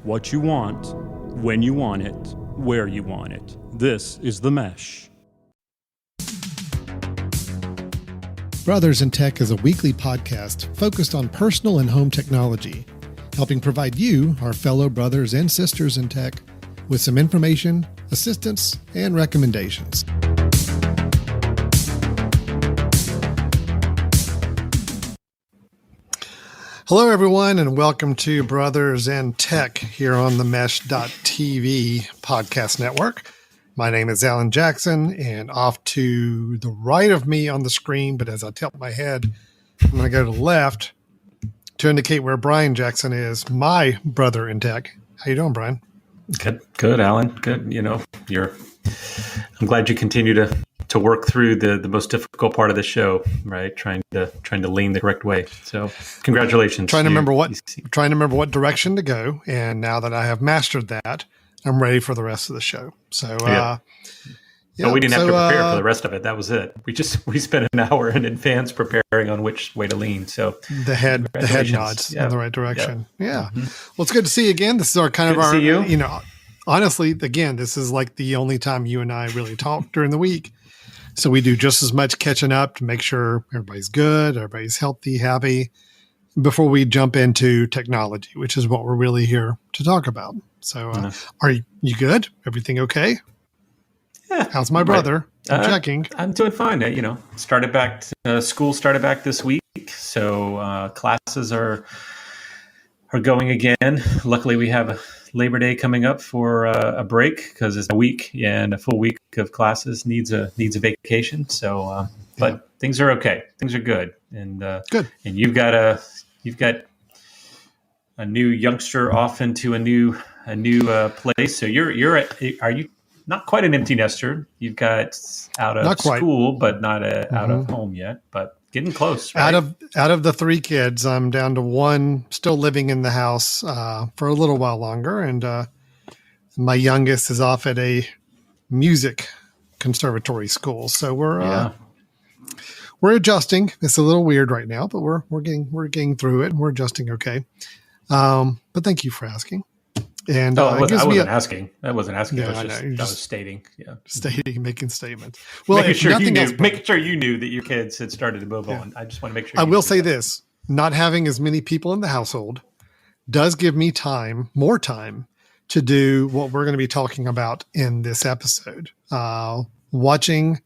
what you want, when you want it, where you want it. This is The Mesh. Brothers in Tech is a weekly podcast focused on personal and home technology, helping provide you, our fellow brothers and sisters in tech, with some information, assistance, and recommendations. Hello, everyone, and welcome to Brothers in Tech here on the Mesh.tv podcast network. My name is Alan Jackson, and off to the right of me on the screen, but as I tilt my head, I'm going to go to the left to indicate where Brian Jackson is, my brother in tech. How you doing, Brian? Good, Alan. Good. I'm glad you continue to work through the most difficult part of the show, right? Trying to lean the correct way. So, congratulations. Trying to remember what direction to go, and now that I have mastered that, I'm ready for the rest of the show. So, but we didn't have to prepare for the rest of it. That was it. We spent an hour in advance preparing on which way to lean. So the head nods in the right direction. Yeah. Mm-hmm. Well, it's good to see you again. This is our kind good of our, to see you. Honestly, again, this is like the only time you and I really talk during the week. So we do just as much catching up to make sure everybody's good, everybody's healthy, happy, before we jump into technology, which is what we're really here to talk about. So are you good? Everything okay? Yeah. How's my brother? I'm checking. I'm doing fine. School started back this week. So classes are going again. Luckily, we have a Labor Day coming up for a break because it's a week, and a full week of classes needs a vacation. So, but things are okay. Things are good, and good. And you've got a new youngster off into a new place. So are you not quite an empty nester? You've got out of school, but not out of home yet, but getting close. Right? Out of the three kids, I'm down to one still living in the house for a little while longer, and my youngest is off at a music conservatory school. So we're adjusting. It's a little weird right now, but we're getting through it, and we're adjusting okay. But thank you for asking. And I wasn't asking. I wasn't asking. Yeah, I was stating. Yeah, making statements. Well, making sure you knew that your kids had started to move on. I just want to make sure. I will say this: not having as many people in the household does give me more time to do what we're going to be talking about in this episode. Watching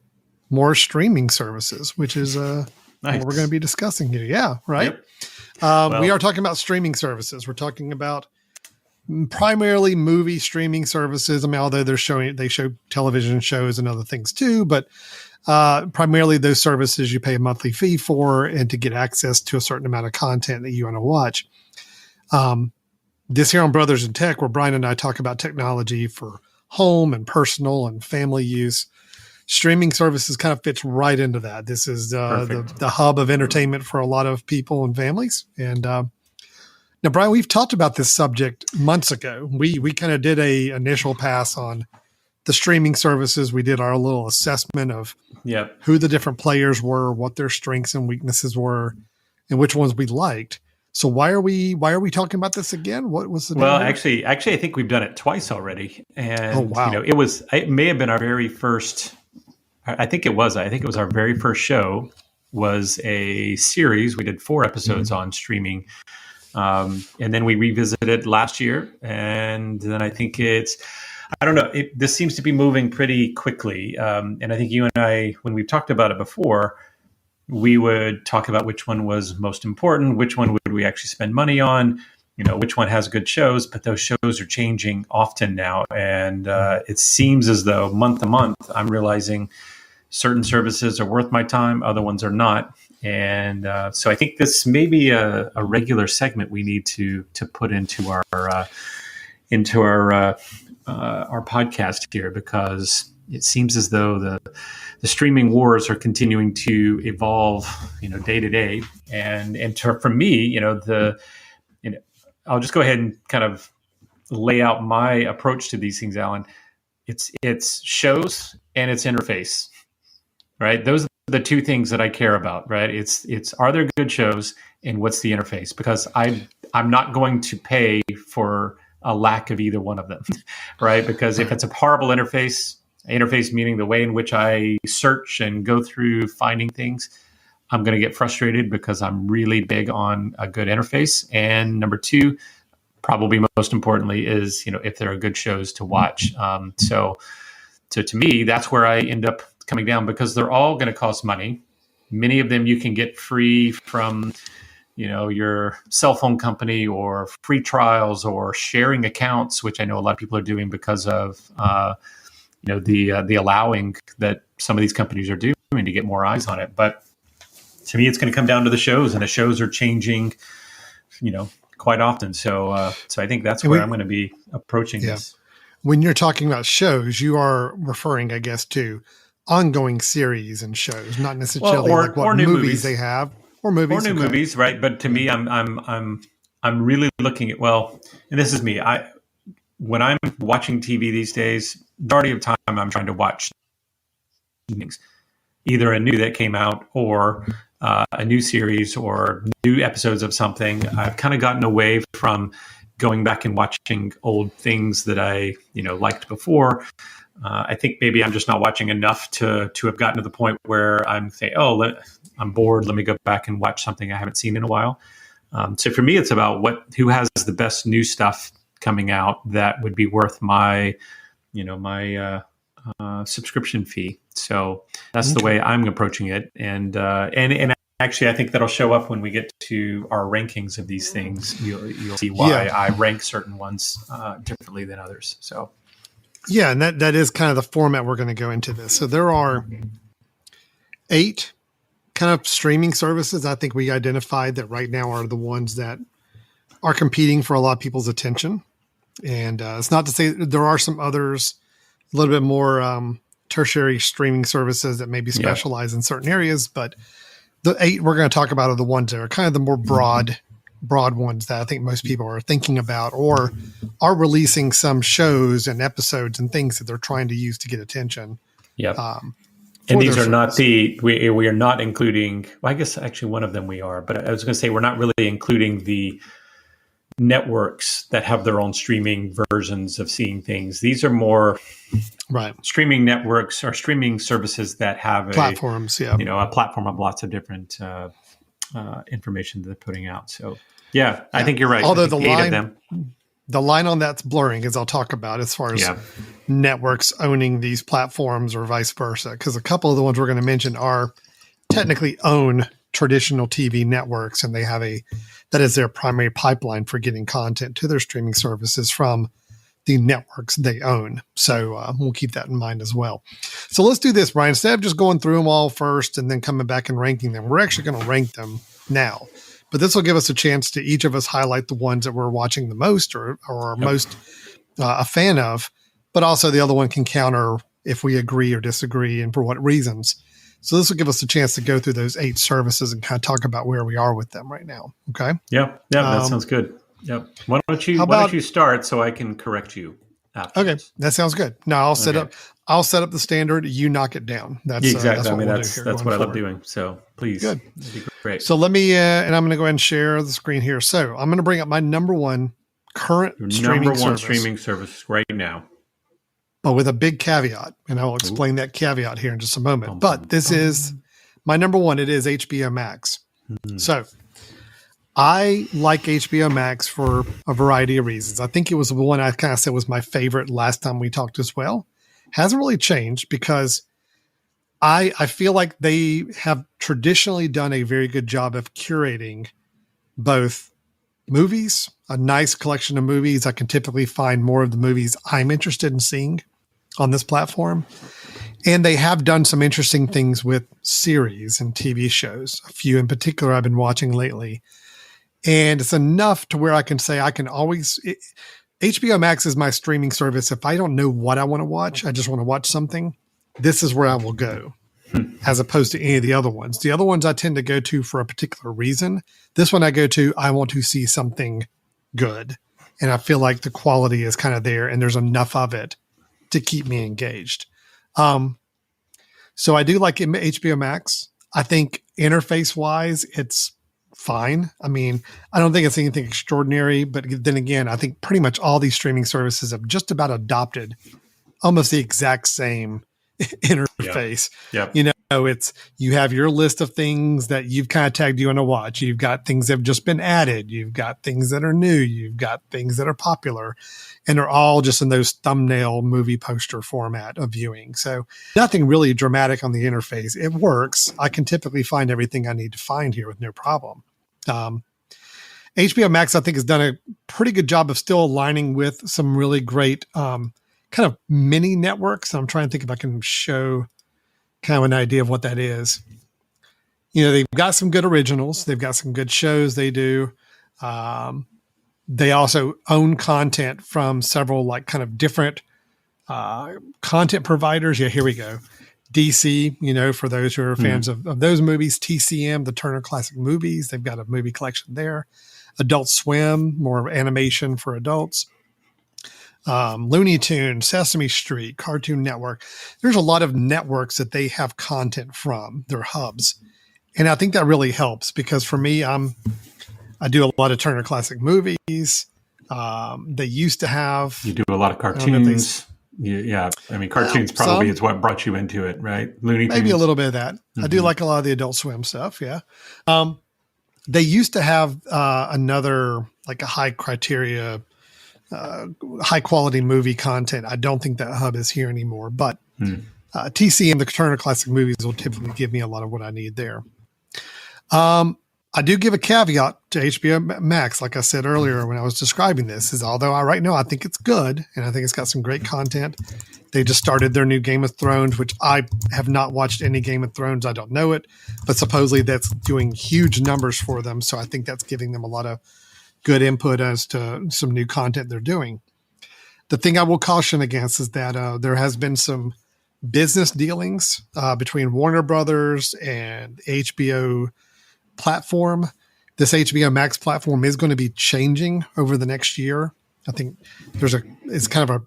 more streaming services, which is nice. what we're going to be discussing here. Yeah, right. Yep. We are talking about streaming services. We're talking about primarily movie streaming services. I mean, although they show television shows and other things too, but primarily those services you pay a monthly fee for and to get access to a certain amount of content that you want to watch. This here on Brothers in Tech, where Brian and I talk about technology for home and personal and family use, streaming services kind of fits right into that. This is the hub of entertainment for a lot of people and families. And now, Brian, we've talked about this subject months ago. We kind of did a initial pass on the streaming services. We did our little assessment of who the different players were, what their strengths and weaknesses were, and which ones we liked. So why are we talking about this again? What was the Well, actually, I think we've done it twice already. And oh, wow. It may have been our very first. I think it was our very first show. Was a series. We did 4 episodes on streaming. And then we revisited last year, and then I think I don't know. This seems to be moving pretty quickly. And I think you and I, when we've talked about it before, we would talk about which one was most important, which one would we actually spend money on, which one has good shows, but those shows are changing often now. And it seems as though month to month, I'm realizing certain services are worth my time, other ones are not. And so I think this may be a regular segment we need to put into our podcast here, because it seems as though the streaming wars are continuing to evolve, day to day. And for me, I'll just go ahead and kind of lay out my approach to these things, Alan. It's shows and it's interface, right? Those are the two things that I care about, right? It's are there good shows and what's the interface? Because I'm not going to pay for a lack of either one of them, right? Because if it's a horrible interface meaning the way in which I search and go through finding things, I'm going to get frustrated because I'm really big on a good interface. And number two, probably most importantly, is, if there are good shows to watch. So to me, that's where I end up coming down, because they're all going to cost money. Many of them you can get free from, your cell phone company, or free trials, or sharing accounts, which I know a lot of people are doing because of, the allowing that some of these companies are doing to get more eyes on it. But to me, it's going to come down to the shows, and the shows are changing, quite often. So I think that's where I'm going to be approaching this. When you're talking about shows, you are referring, I guess, to ongoing series and shows, not necessarily like what movies they have, or movies, right? But to me, I'm really looking at, and this is me. When I'm watching TV these days, majority of time I'm trying to watch things, either a new that came out, or a new series, or new episodes of something. I've kind of gotten away from going back and watching old things that I, liked before. I think maybe I'm just not watching enough to have gotten to the point where I'm saying, I'm bored. Let me go back and watch something I haven't seen in a while. So for me, it's about who has the best new stuff coming out that would be worth my subscription fee. So that's the way I'm approaching it. And actually, I think that'll show up when we get to our rankings of these things. You'll see why I rank certain ones differently than others. So, yeah, and that is kind of the format we're going to go into this. So there are 8 kind of streaming services I think we identified that right now are the ones that are competing for a lot of people's attention. And it's not to say that there are some others, a little bit more tertiary streaming services that maybe specialize in certain areas, but the 8 we're going to talk about are the ones that are kind of the more broad ones that I think most people are thinking about, or are releasing some shows and episodes and things that they're trying to use to get attention. Yeah. And these are not we are not including, I guess actually one of them we are, but I was going to say we're not really including the networks that have their own streaming versions of seeing things. These are more streaming networks or streaming services that have platforms, a platform of lots of different information that they're putting out. So I think you're right. Although the line on that's blurring, as I'll talk about, as far as networks owning these platforms or vice versa, because a couple of the ones we're going to mention are technically own traditional TV networks, and they have that is their primary pipeline for getting content to their streaming services from the networks they own. So we'll keep that in mind as well. So let's do this, Brian. Instead of just going through them all first and then coming back and ranking them, we're actually going to rank them now. But this will give us a chance to each of us highlight the ones that we're watching the most or most a fan of, but also the other one can counter if we agree or disagree and for what reasons. So this will give us a chance to go through those 8 services and kind of talk about where we are with them right now. Okay. Yeah. That sounds good. Yep. Why don't you start so I can correct you afterwards? Okay. That sounds good. Now I'll set up the standard. You knock it down. That's exactly. That's what I love doing. So please. Good. That'd be great. So let me, and I'm going to go ahead and share the screen here. So I'm going to bring up my number one current streaming service right now. But with a big caveat, and I will explain that caveat here in just a moment. But this is my number one. It is HBO Max. Mm-hmm. So I like HBO Max for a variety of reasons. I think it was the one I kind of said was my favorite last time we talked as well. Hasn't really changed because I feel like they have traditionally done a very good job of curating both movies, a nice collection of movies. I can typically find more of the movies I'm interested in seeing on this platform. And they have done some interesting things with series and TV shows, a few in particular I've been watching lately. And it's enough to where I can say HBO Max is my streaming service. If I don't know what I want to watch, I just want to watch something, this is where I will go, as opposed to any of the other ones. The other ones I tend to go to for a particular reason. This one I go to, I want to see something good. And I feel like the quality is kind of there and there's enough of it to keep me engaged. So I do like HBO Max. I think interface wise, it's fine. I mean, I don't think it's anything extraordinary, but then again, I think pretty much all these streaming services have just about adopted almost the exact same interface. Yep. You know, it's, you have your list of things that you've kind of tagged you want to watch. You've got things that have just been added. You've got things that are new. You've got things that are popular, and they're all just in those thumbnail movie poster format of viewing. So nothing really dramatic on the interface. It works. I can typically find everything I need to find here with no problem. HBO Max, I think, has done a pretty good job of still aligning with some really great kind of mini networks. I'm trying to think if I can show kind of an idea of what that is. You know, they've got some good originals. They've got some good shows they do. They also own content from several like kind of different content providers. Yeah, here we go. DC, you know, for those who are fans of those movies. TCM, the Turner Classic Movies. They've got a movie collection there. Adult Swim, more animation for adults. Looney Tunes, Sesame Street, Cartoon Network. There's a lot of networks that they have content from, their hubs. And I think that really helps because for me, I do a lot of Turner Classic Movies. They used to have... You do a lot of cartoons. Yeah. I mean, cartoons probably is what brought you into it, right? Looney Tunes. Maybe a little bit of that. I do like a lot of the Adult Swim stuff, yeah. They used to have another, like a high criteria... high quality movie content. I don't think that hub is here anymore, but TCM, the Turner Classic Movies, will typically give me a lot of what I need there. I do give a caveat to HBO Max, like I said earlier when I was describing this, is although right now I think it's good and I think it's got some great content. They just started their new Game of Thrones, which I have not watched any Game of Thrones. I don't know it, but supposedly that's doing huge numbers for them. So I think that's giving them a lot of good input as to some new content they're doing. The thing I will caution against is that there has been some business dealings between Warner Brothers and HBO platform. This HBO Max platform is going to be changing over the next year. I think it's kind of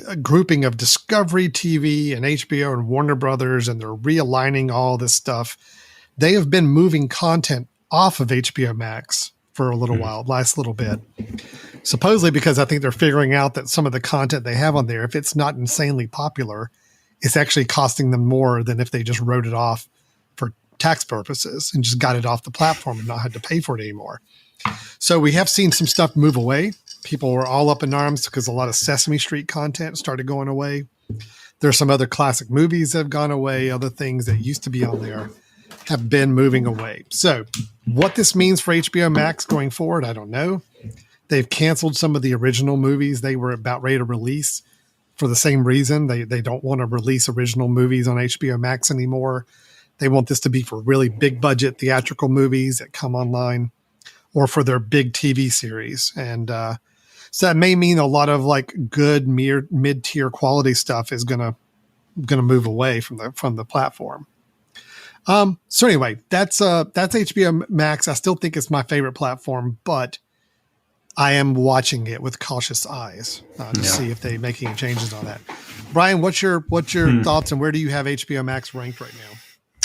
a grouping of Discovery TV and HBO and Warner Brothers, and they're realigning all this stuff. They have been moving content off of HBO Max for a little while, last little bit. Supposedly because I think they're figuring out that some of the content they have on there, if it's not insanely popular, it's actually costing them more than if they just wrote it off for tax purposes and just got it off the platform and not had to pay for it anymore. So we have seen some stuff move away. People were all up in arms because a lot of Sesame Street content started going away. There's some other classic movies that have gone away, other things that used to be on there have been moving away. So what this means for HBO Max going forward, I don't know. They've canceled some of the original movies they were about ready to release for the same reason. They don't want to release original movies on HBO Max anymore. They want this to be for really big budget theatrical movies that come online or for their big TV series. And so that may mean a lot of like good mid-tier quality stuff is going to move away from the platform. So anyway, that's HBO Max. I still think it's my favorite platform, but I am watching it with cautious eyes to see if they make any changes on that. Brian, what's your thoughts, and where do you have HBO Max ranked right now?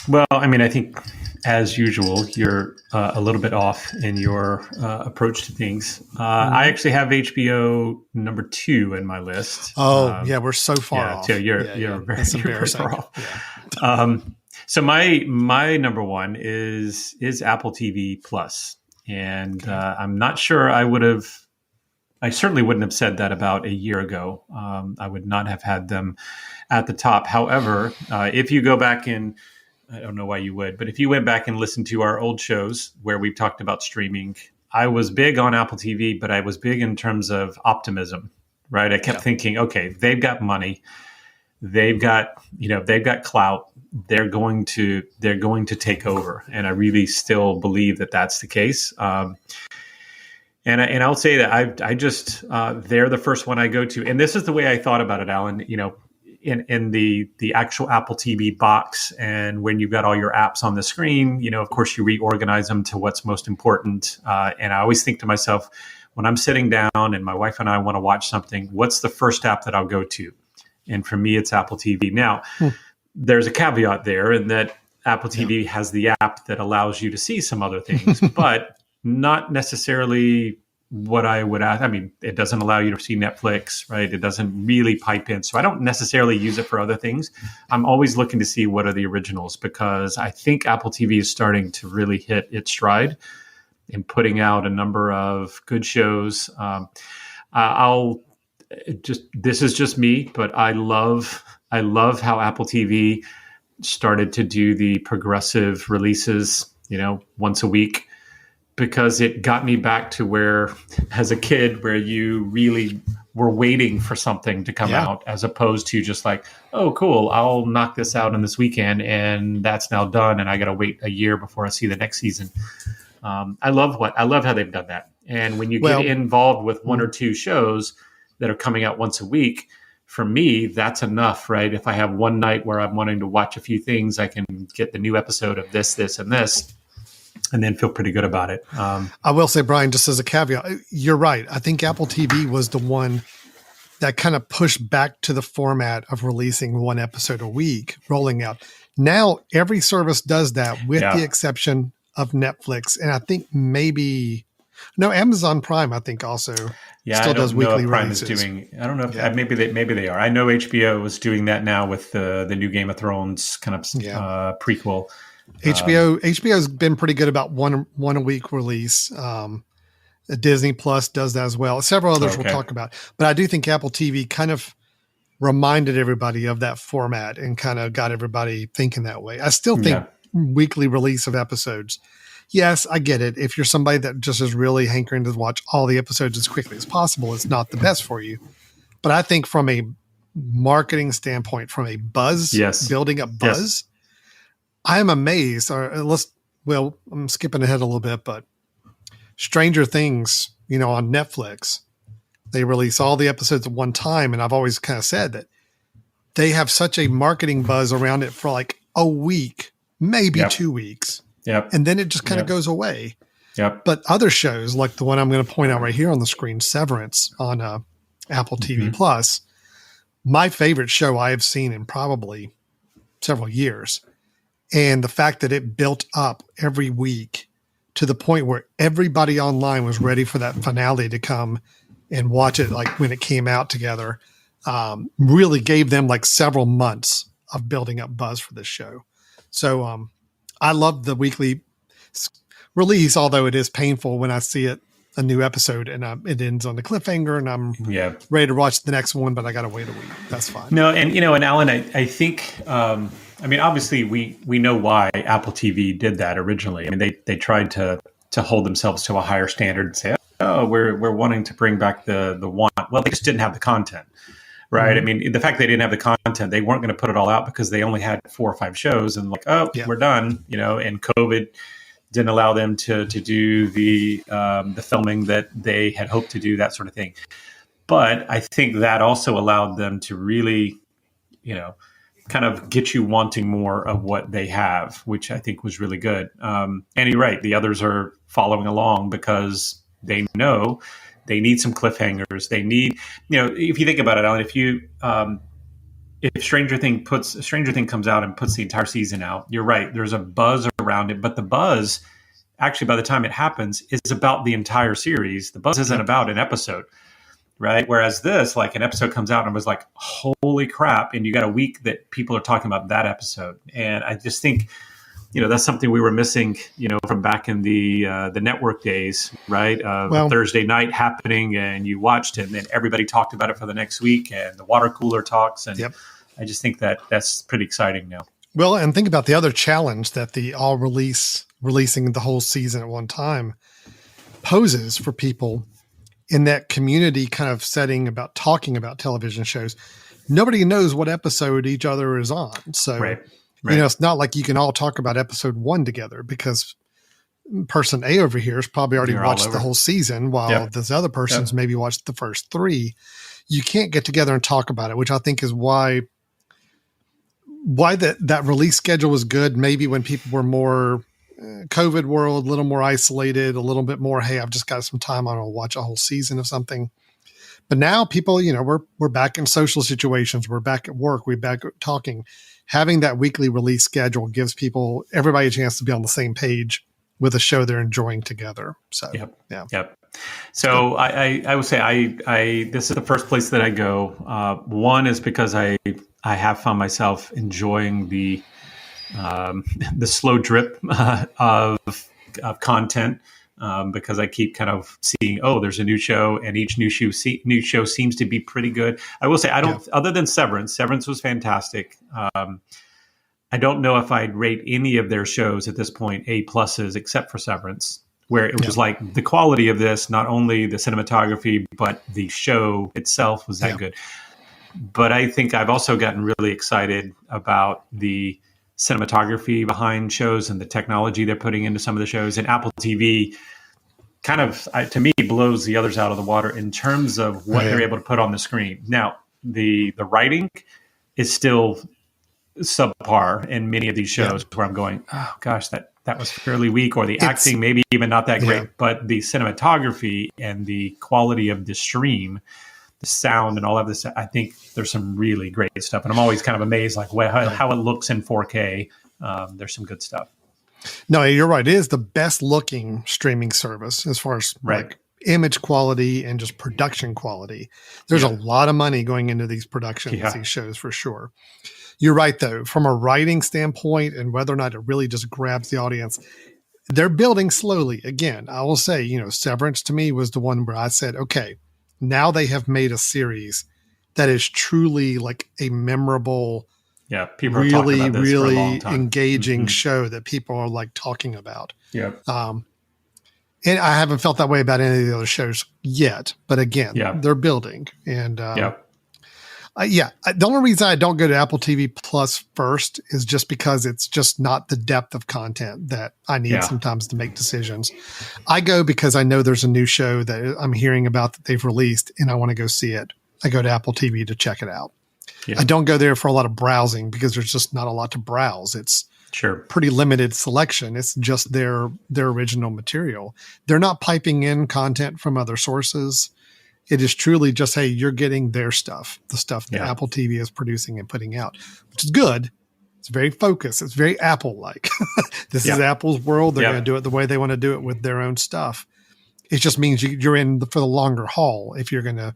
Well, I mean, I think as usual, you're a little bit off in your approach to things. I actually have HBO number 2 in my list. Oh, yeah, we're so far off. So you're very far off. Yeah. So my number 1 is Apple TV Plus, and I'm not sure I certainly wouldn't have said that about a year ago. I would not have had them at the top. However, if you go back and I don't know why you would, but if you went back and listened to our old shows where we've talked about streaming, I was big on Apple TV, but I was big in terms of optimism, right? I kept thinking, okay, they've got money. They've got clout. They're going to take over. And I really still believe that that's the case. And I'll say that I just, they're the first one I go to. And this is the way I thought about it, Alan, in the actual Apple TV box, and when you've got all your apps on the screen, of course you reorganize them to what's most important. And I always think to myself, when I'm sitting down and my wife and I want to watch something, what's the first app that I'll go to? And for me, it's Apple TV. Now, there's a caveat there in that Apple TV has the app that allows you to see some other things, but not necessarily what I would ask. I mean, it doesn't allow you to see Netflix, right? It doesn't really pipe in. So I don't necessarily use it for other things. I'm always looking to see what are the originals, because I think Apple TV is starting to really hit its stride in putting out a number of good shows. This is just me, but I love how Apple TV started to do the progressive releases, once a week, because it got me back to where, as a kid, where you really were waiting for something to come out, as opposed to just like, oh, cool, I'll knock this out in this weekend and that's now done, and I got to wait a year before I see the next season. I love how they've done that. And when you get involved with one or two shows that are coming out once a week, for me, that's enough, right? If I have one night where I'm wanting to watch a few things, I can get the new episode of this, and this, and then feel pretty good about it. I will say, Brian, just as a caveat, you're right. I think Apple TV was the one that kind of pushed back to the format of releasing one episode a week, rolling out. Now, every service does that, with the exception of Netflix. And I think Amazon Prime, I think, also still does weekly releases. I don't know if maybe they are. I know HBO is doing that now with the new Game of Thrones kind of prequel. HBO's been pretty good about one a week release. Disney Plus does that as well. Several others we'll talk about. But I do think Apple TV kind of reminded everybody of that format and kind of got everybody thinking that way. I still think weekly release of episodes. Yes, I get it. If you're somebody that just is really hankering to watch all the episodes as quickly as possible, it's not the best for you. But I think from a marketing standpoint, from a buzz, building up buzz, I'm amazed. I'm skipping ahead a little bit, but Stranger Things, on Netflix, they release all the episodes at one time. And I've always kind of said that they have such a marketing buzz around it for like a week, maybe 2 weeks. Yep. And then it just kind of goes away. Yep. But other shows, like the one I'm going to point out right here on the screen, Severance on Apple TV Plus, my favorite show I have seen in probably several years. And the fact that it built up every week to the point where everybody online was ready for that finale to come and watch it, like when it came out together, really gave them like several months of building up buzz for this show. So I love the weekly release, although it is painful when I see a new episode and it ends on the cliffhanger and I'm ready to watch the next one, but I got to wait a week. That's fine. No, and Alan, I think, obviously we know why Apple TV did that originally. I mean, they tried to hold themselves to a higher standard and say, oh, we're wanting to bring back the want. Well, they just didn't have the content. Right. Mm-hmm. I mean, the fact they didn't have the content, they weren't going to put it all out because they only had 4 or 5 shows and we're done, and COVID didn't allow them to do the filming that they had hoped to do, that sort of thing. But I think that also allowed them to really, kind of get you wanting more of what they have, which I think was really good. And you're right. The others are following along because they know they need some cliffhangers. They need, if you think about it, Alan, if Stranger Thing comes out and puts the entire season out, you're right. There's a buzz around it, but the buzz actually, by the time it happens, is about the entire series. The buzz isn't about an episode, right? Whereas this, like an episode comes out and was like, holy crap. And you got a week that people are talking about that episode. And I just think, that's something we were missing, from back in the network days, right? Thursday night happening and you watched it and then everybody talked about it for the next week and the water cooler talks. And I just think that's pretty exciting now. Well, and think about the other challenge that the releasing the whole season at one time poses for people in that community kind of setting about talking about television shows. Nobody knows what episode each other is on. So, right. It's not like you can all talk about episode 1 together because person A over here has probably already watched the whole season while this other person's maybe watched the first 3. You can't get together and talk about it, which I think is why that release schedule was good. Maybe when people were more COVID world, a little more isolated, a little bit more, hey, I've just got some time, I want to watch a whole season of something. But now people, we're back in social situations. We're back at work. We're back talking. Having that weekly release schedule gives everybody a chance to be on the same page with a show they're enjoying together. So, Yep. So I would say I this is the first place that I go. One is because I have found myself enjoying the slow drip of content. Because I keep kind of seeing, there's a new show, and each new show seems to be pretty good. I will say, other than Severance was fantastic. I don't know if I'd rate any of their shows at this point A pluses, except for Severance, where it was like the quality of this, not only the cinematography, but the show itself was that good. But I think I've also gotten really excited about the cinematography behind shows and the technology they're putting into some of the shows. And Apple TV kind of, to me, blows the others out of the water in terms of what they're able to put on the screen. Now, the writing is still subpar in many of these shows where I'm going, oh gosh, that was fairly weak, or the acting maybe even not that great, but the cinematography and the quality of the stream, the sound and all of this, I think there's some really great stuff. And I'm always kind of amazed how it looks in 4K. There's some good stuff. No, you're right. It is the best looking streaming service as far as like image quality and just production quality. There's a lot of money going into these productions, these shows for sure. You're right, though, from a writing standpoint and whether or not it really just grabs the audience, they're building slowly. Again, I will say, Severance to me was the one where I said, okay, now they have made a series that is truly like a memorable, people are really, talking about this for a long time. engaging show that people are like talking about. Yeah. And I haven't felt that way about any of the other shows yet, but again, they're building. And the only reason I don't go to Apple TV Plus first is just because it's just not the depth of content that I need sometimes to make decisions. I go because I know there's a new show that I'm hearing about that they've released and I want to go see it. I go to Apple TV to check it out. Yeah. I don't go there for a lot of browsing because there's just not a lot to browse. It's pretty limited selection. It's just their original material. They're not piping in content from other sources. It is truly just, hey, you're getting their stuff, the stuff that Apple TV is producing and putting out, which is good. It's very focused. It's very Apple-like. This is Apple's world. They're going to do it the way they want to do it with their own stuff. It just means you're in for the longer haul if you're going to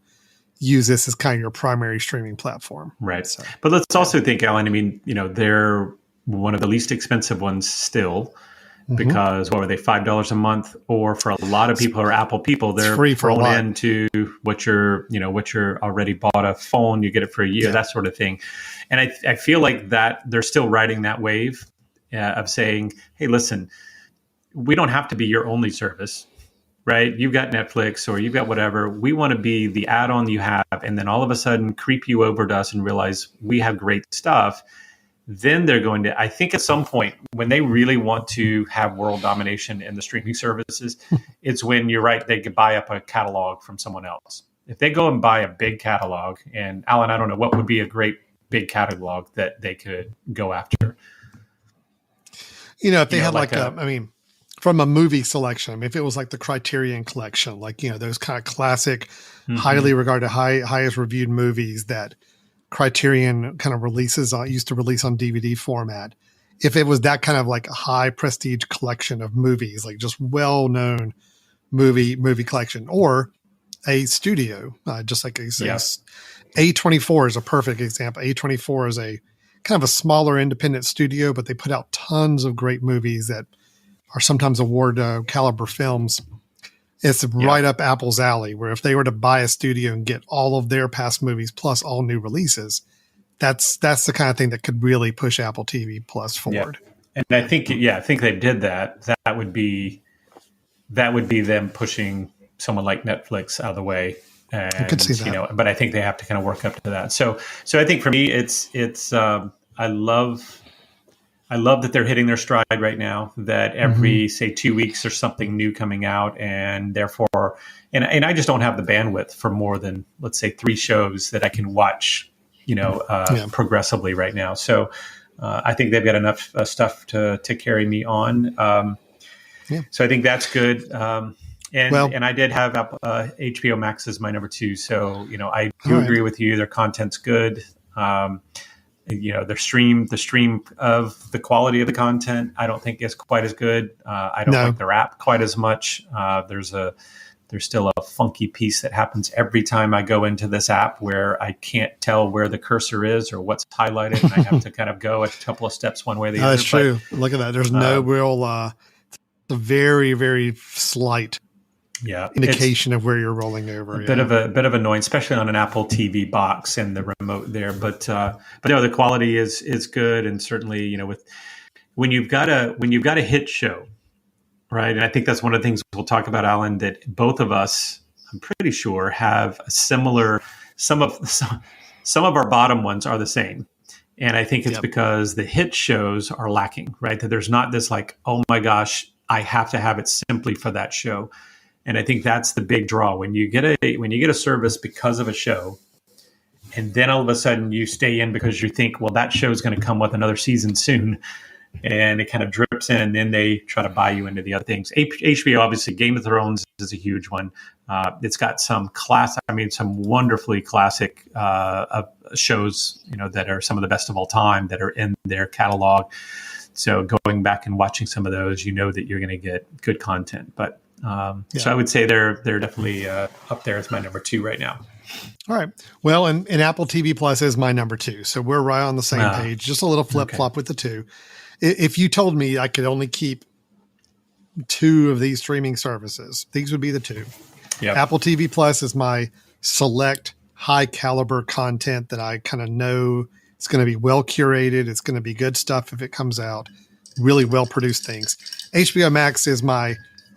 use this as kind of your primary streaming platform. Right. So, but let's also think, Alan, I mean, they're one of the least expensive ones still. Because what were they, $5 a month? Or for a lot of people who are Apple people, they're thrown into what you're already bought a phone, you get it for a year, that sort of thing. And I feel like that they're still riding that wave of saying, hey, listen, we don't have to be your only service, right? You've got Netflix or you've got whatever. We want to be the add-on you have, and then all of a sudden creep you over to us and realize we have great stuff. Then they're going to, I think at some point when they really want to have world domination in the streaming services, it's when you're right, they could buy up a catalog from someone else. If they go and buy a big catalog, and Alan, I don't know, what would be a great big catalog that they could go after? If they had from a movie selection, if it was like the Criterion Collection, like, those kind of classic, highly regarded, highest reviewed movies that Criterion kind of used to release on DVD format. If it was that kind of like a high prestige collection of movies, like just well-known movie collection, or a studio, just like A24 is a perfect example. A24 is a kind of a smaller independent studio, but they put out tons of great movies that are sometimes award caliber films. It's right up Apple's alley, where if they were to buy a studio and get all of their past movies plus all new releases, that's the kind of thing that could really push Apple TV Plus forward. And I think they did that. That would be them pushing someone like Netflix out of the way. And, I could see that. But I think they have to kind of work up to that. So I think for me, it's I love that they're hitting their stride right now, that every, say, 2 weeks there's something new coming out, and therefore, and I just don't have the bandwidth for more than, let's say, 3 shows that I can watch, progressively right now. So I think they've got enough stuff to carry me on. So I think that's good. And I did have HBO Max as my number 2. So, I do agree with you. Their content's good. The stream of the quality of the content, I don't think is quite as good. I don't like their app quite as much. There's still a funky piece that happens every time I go into this app where I can't tell where the cursor is or what's highlighted. And I have to kind of go a couple of steps one way or the other. That's true. Look at that. There's no real, a very, very slight indication of where you're rolling over. A bit of annoyance, especially on an Apple TV box and the remote there. But no, the quality is good. And certainly, when you've got a hit show, right? And I think that's one of the things we'll talk about, Alan, that both of us, I'm pretty sure, have a similar, some of our bottom ones are the same. And I think it's because the hit shows are lacking, right? That there's not this like, oh my gosh, I have to have it simply for that show. And I think that's the big draw. When you get a service because of a show, and then all of a sudden you stay in because you think, well, that show is going to come with another season soon. And it kind of drips in, and then they try to buy you into the other things. HBO, obviously, Game of Thrones is a huge one. It's got some some wonderfully classic shows, that are some of the best of all time that are in their catalog. So going back and watching some of those, that you're going to get good content. But so I would say they're definitely up there as my number 2 right now. All right. Well, and Apple TV Plus is my number 2. So we're right on the same page. Just a little flip-flop with the 2. If you told me I could only keep 2 of these streaming services, these would be the 2. Yep. Apple TV Plus is my select high caliber content that I kind of know it's going to be well curated. It's going to be good stuff if it comes out, really well produced things. HBO Max is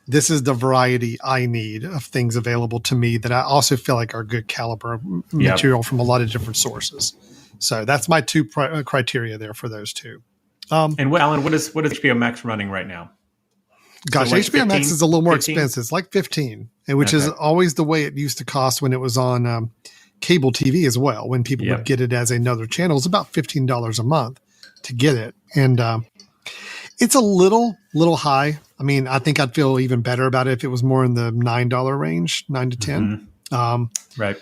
this is the variety I need of things available to me that I also feel like are good caliber material from a lot of different sources. So that's my 2 criteria there for those 2. And Alan, what is HBO Max running right now? Gosh, like HBO Max is a little more expensive. It's like 15, which is always the way it used to cost when it was on cable TV as well. When people would get it as another channel, it's about $15 a month to get it, and it's a little high. I mean, I think I'd feel even better about it if it was more in the $9 range, $9 to $10. Right.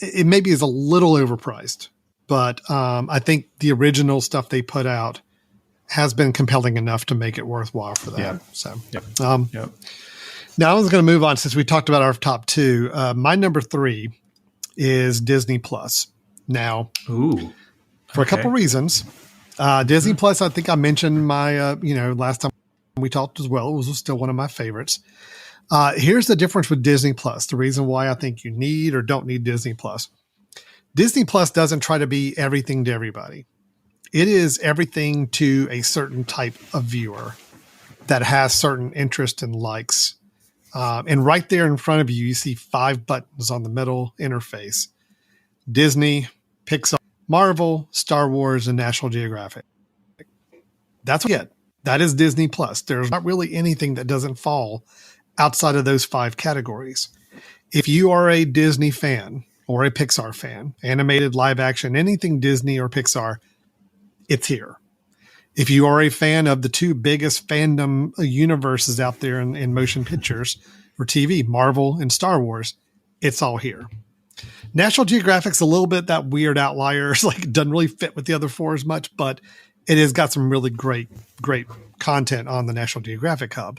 It maybe is a little overpriced, but I think the original stuff they put out has been compelling enough to make it worthwhile for that. Yeah. So, now I was going to move on since we talked about our top 2. My number 3 is Disney Plus. Now, for a couple reasons, Disney Plus, I think I mentioned my, last time we talked as well, it was still one of my favorites. Here's the difference with Disney Plus. The reason why I think you need or don't need Disney Plus. Disney Plus doesn't try to be everything to everybody. It is everything to a certain type of viewer that has certain interest and likes. And right there in front of you, you see 5 buttons on the middle interface. Disney, Pixar, Marvel, Star Wars, and National Geographic. That's what you get. That is Disney Plus. There's not really anything that doesn't fall outside of those 5 categories. If you are a Disney fan or a Pixar fan, animated, live action, anything Disney or Pixar, it's here. If you are a fan of the 2 biggest fandom universes out there in motion pictures or TV, Marvel and Star Wars, it's all here. National Geographic's a little bit that weird outlier. It's like it doesn't really fit with the other 4 as much, but it has got some really great content on the National Geographic Hub.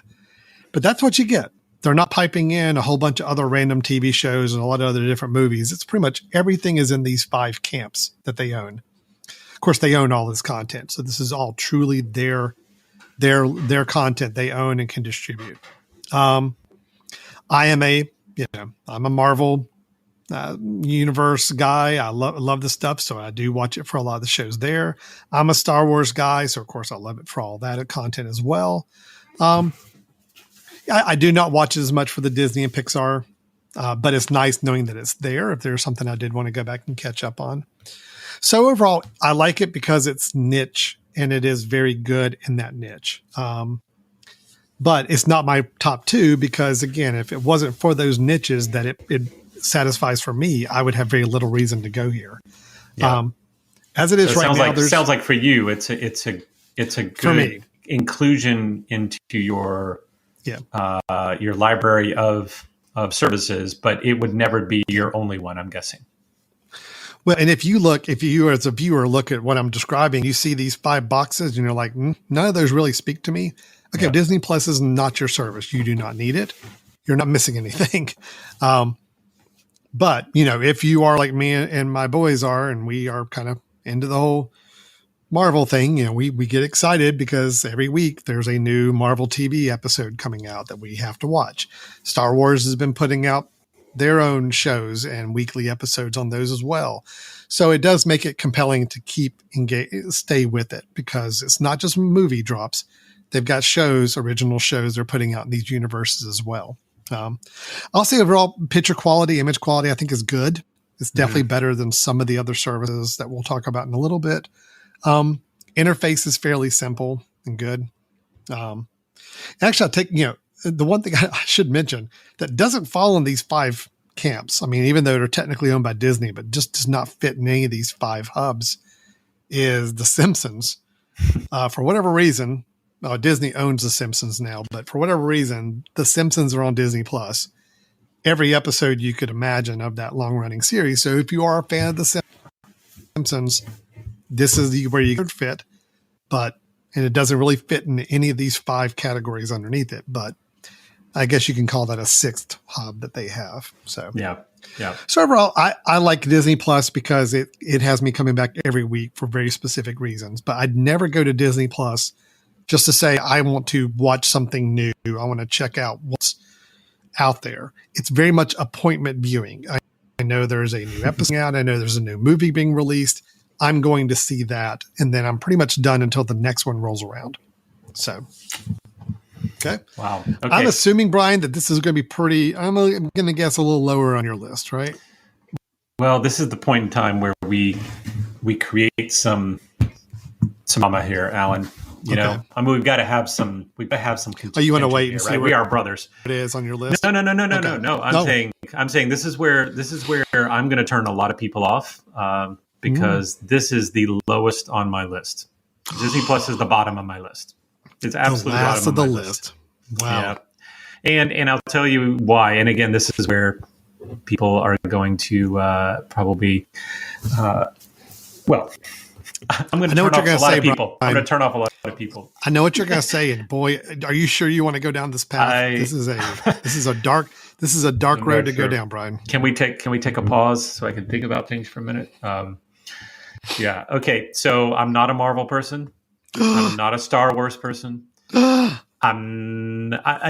But that's what you get. They're not piping in a whole bunch of other random TV shows and a lot of other different movies. It's pretty much everything is in these 5 camps that they own. Of course, they own all this content. So this is all truly their content they own and can distribute. I'm a Marvel universe guy. I love this stuff. So I do watch it for a lot of the shows there. I'm a Star Wars guy. So of course I love it for all that content as well. I do not watch it as much for the Disney and Pixar, but it's nice knowing that it's there if there's something I did want to go back and catch up on. So overall, I like it because it's niche and it is very good in that niche. But it's not my top 2 because, again, if it wasn't for those niches that it satisfies for me, I would have very little reason to go here. Yeah. As it is So it right sounds now, like there's sounds like for you, it's a for me. good inclusion into your Yeah. your library of services, but it would never be your only one, I'm guessing. Well, and if you as a viewer look at what I'm describing, you see these 5 boxes and you're like, none of those really speak to me. Okay, Yeah. Disney Plus is not your service. You do not need it. You're not missing anything. But, if you are like me and my boys are, and we are kind of into the whole Marvel thing, we get excited because every week there's a new Marvel TV episode coming out that we have to watch. Star Wars has been putting out their own shows and weekly episodes on those as well. So it does make it compelling to stay with it, because it's not just movie drops. They've got original shows they're putting out in these universes as well. I'll say overall picture quality, image quality, I think is good. It's definitely better than some of the other services that we'll talk about in a little bit. Interface is fairly simple and good. Actually, I'll take, the one thing I should mention that doesn't fall in these 5 camps. I mean, even though they're technically owned by Disney, but just does not fit in any of these 5 hubs, is The Simpsons. For whatever reason, Disney owns The Simpsons now, but for whatever reason, The Simpsons are on Disney Plus. Every episode you could imagine of that long running series. So if you are a fan of The Simpsons, this is where you could fit, and it doesn't really fit in any of these 5 categories underneath it, but I guess you can call that a 6th hub that they have. So, yeah. So overall, I like Disney Plus because it has me coming back every week for very specific reasons, but I'd never go to Disney Plus just to say, I want to watch something new. I want to check out what's out there. It's very much appointment viewing. I know there's a new episode out. I know there's a new movie being released. I'm going to see that, and then I'm pretty much done until the next one rolls around. So, okay. Wow. Okay. I'm assuming, Brian, that this is going to be I'm going to guess a little lower on your list, right? Well, this is the point in time where we create some drama here, Alan. You know, I mean, we've got to have some Oh, you want to wait and here, see right? We are brothers. It is on your list. No. Okay. No. I'm saying this is where I'm going to turn a lot of people off because this is the lowest on my list. Disney Plus is the bottom of my list. It's absolutely the last bottom of the my list. Wow. Yeah. And I'll tell you why. And again, this is where people are going to probably I'm going to turn off a lot of people. I'm going to turn off a lot of people. I know what you're going to say, and boy, are you sure you want to go down this path? This is a dark road to go down, Brian. Can we take a pause so I can think about things for a minute? Yeah. Okay. So I'm not a Marvel person. I'm not a Star Wars person. I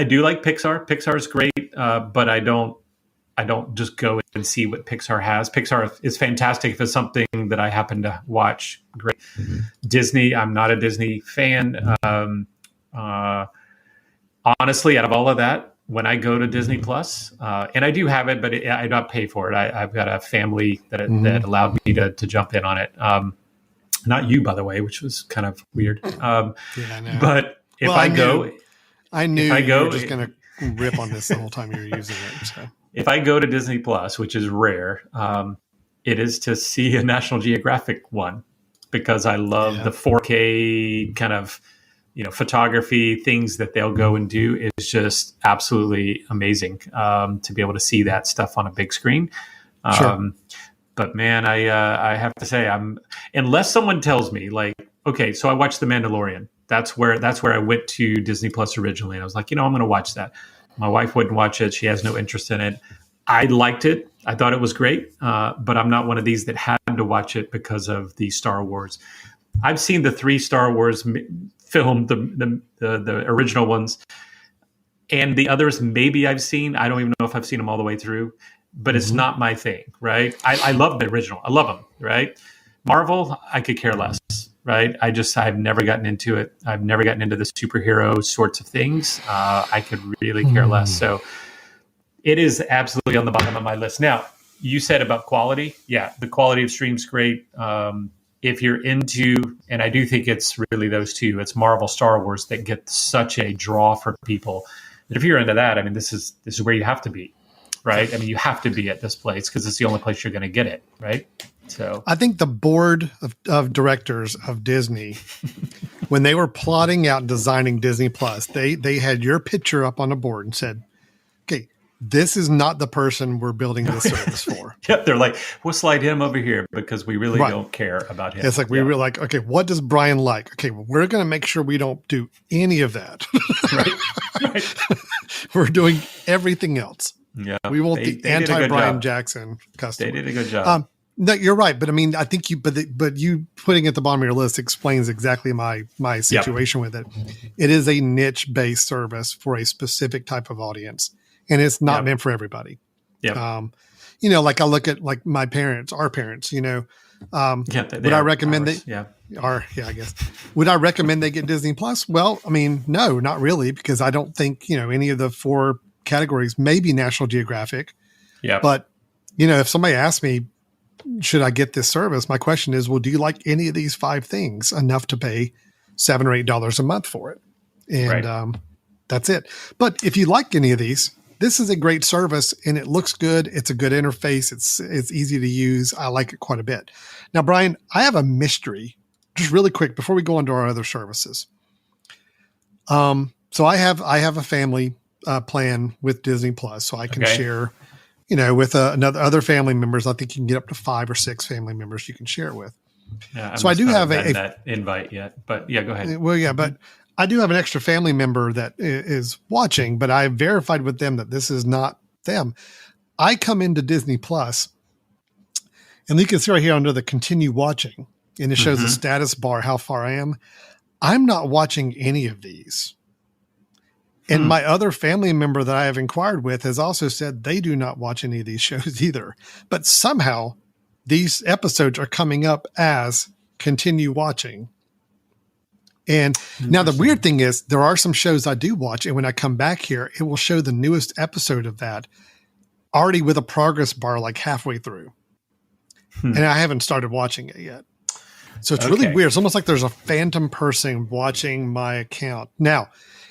do like Pixar. Pixar is great, but I don't just go and see what Pixar has. Pixar is fantastic if it's something that I happen to watch. Great. Mm-hmm. Disney, I'm not a Disney fan. Honestly, out of all of that, when I go to Disney Plus, and I do have it, but I don't pay for it. I've got a family that allowed me to jump in on it. Not you, by the way, which was kind of weird. I know. But if I go, you were just going to rip on this the whole time you were using it. So. If I go to Disney Plus, which is rare, it is to see a National Geographic one because I love the 4K kind of, photography things that they'll go and do is just absolutely amazing to be able to see that stuff on a big screen. Sure. But man, I have to say, unless someone tells me like, okay, so I watched The Mandalorian. That's where I went to Disney Plus originally, and I was like, I'm going to watch that. My wife wouldn't watch it. She has no interest in it. I liked it. I thought it was great, but I'm not one of these that had to watch it because of the Star Wars. I've seen the 3 Star Wars film, the original ones, and the others maybe I've seen. I don't even know if I've seen them all the way through, but it's not my thing, right? I love the original. I love them, right? Marvel, I could care less. Right. I've never gotten into it. I've never gotten into the superhero sorts of things. I could really care less. So it is absolutely on the bottom of my list. Now, you said about quality. Yeah, the quality of stream's great. If you're into, and I do think it's really those two, it's Marvel, Star Wars that get such a draw for people. That if you're into that, I mean, this is where you have to be. right? I mean, you have to be at this place because it's the only place you're going to get it, right? So I think the board of directors of Disney, when they were plotting out and designing Disney Plus, they had your picture up on the board and said, okay, this is not the person we're building this service for. Yep, they're like, we'll slide him over here because we really don't care about him. It's like we were like, okay, what does Brian like? Okay, well, we're going to make sure we don't do any of that. Right. We're doing everything else. Yeah, We want the anti-Brian Jackson customer. They did a good job. No, you're right, but I mean, I think but you putting it at the bottom of your list explains exactly my situation with it. It is a niche based service for a specific type of audience, and it's not meant for everybody. Yeah, Like I look at like my parents, our parents. Would I recommend ours. I guess. Would I recommend they get Disney Plus? Well, I mean, no, not really, because I don't think any of the 4 categories, maybe National Geographic. Yeah, But if somebody asks me, should I get this service? My question is, well, do you like any of these 5 things enough to pay $7 or $8 a month for it? And that's it. But if you like any of these, this is a great service and it looks good. It's a good interface. It's easy to use. I like it quite a bit. Now, Brian, I have a mystery, just really quick before we go into our other services. So I have a family plan with Disney Plus, so I can share with other family members. I think you can get up to 5 or 6 family members you can share with. Yeah, so I do have that invite yet, but yeah, go ahead. Well, yeah, but I do have an extra family member that is watching, but I verified with them that this is not them. I come into Disney Plus, and you can see right here under the continue watching, and it shows the status bar, how far I am. I'm not watching any of these. And my other family member that I have inquired with has also said they do not watch any of these shows either. But somehow these episodes are coming up as continue watching. And now the weird thing is there are some shows I do watch. And when I come back here, it will show the newest episode of that already with a progress bar like halfway through. And I haven't started watching it yet. So it's really weird. It's almost like there's a phantom person watching my account. Now,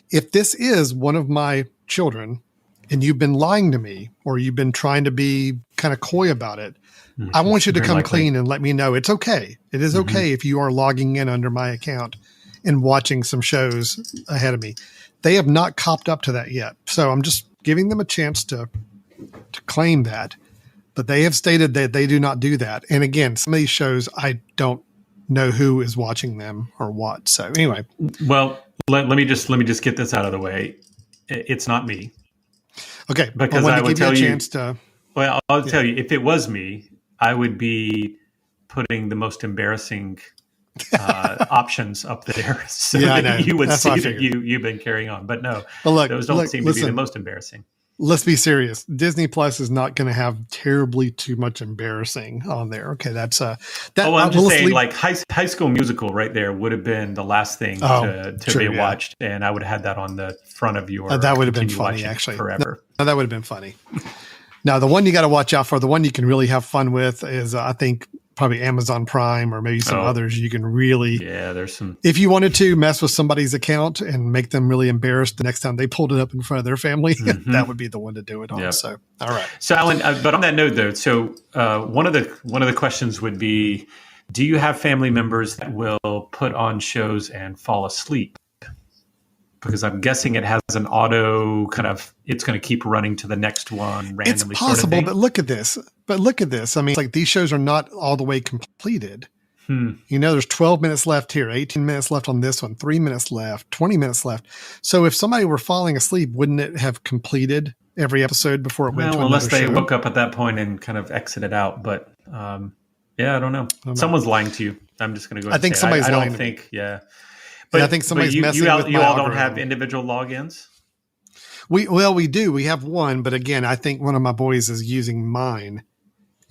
if this is one of my children and you've been lying to me or you've been trying to be kind of coy about it, I want you to come clean and let me know. It's okay. It is okay if you are logging in under my account and watching some shows ahead of me. They have not copped up to that yet. So I'm just giving them a chance to claim that. But they have stated that they do not do that. And again, some of these shows, I don't know who is watching them or what. So anyway. Well, let me just get this out of the way. It's not me. Okay. Because I would tell you. I'll tell you, if it was me, I would be putting the most embarrassing options up there so that you would see that you've been carrying on. But no, those don't seem to be the most embarrassing. Let's be serious. Disney Plus is not going to have terribly too much embarrassing on there. Okay, that's that. Oh, I'm just saying, like High School Musical, right there would have been the last thing to be watched, and I would have had that on the front of your. That would have been funny, actually. Forever. No, that would have been funny. Now, the one you got to watch out for, the one you can really have fun with, is I think probably Amazon Prime or maybe some others. You can really, there's some. If you wanted to mess with somebody's account and make them really embarrassed the next time they pulled it up in front of their family, that would be the one to do it on. Yep. So, all right. So, Alan, but on that note, though, so one of the questions would be, do you have family members that will put on shows and fall asleep? Because I'm guessing it has an auto kind of, it's going to keep running to the next one randomly. It's possible, sort of, but look at this. I mean, it's like these shows are not all the way completed. There's 12 minutes left here, 18 minutes left on this one, 3 minutes left, 20 minutes left. So if somebody were falling asleep, wouldn't it have completed every episode before it went to another unless they show? Woke up at that point and kind of exited out. But I don't know. Someone's lying to you. I'm just going to go. I think somebody's lying. I don't think. Yeah. But I think somebody's messing with my You all algorithm. don't have individual logins? We do. We have one, but again, I think one of my boys is using mine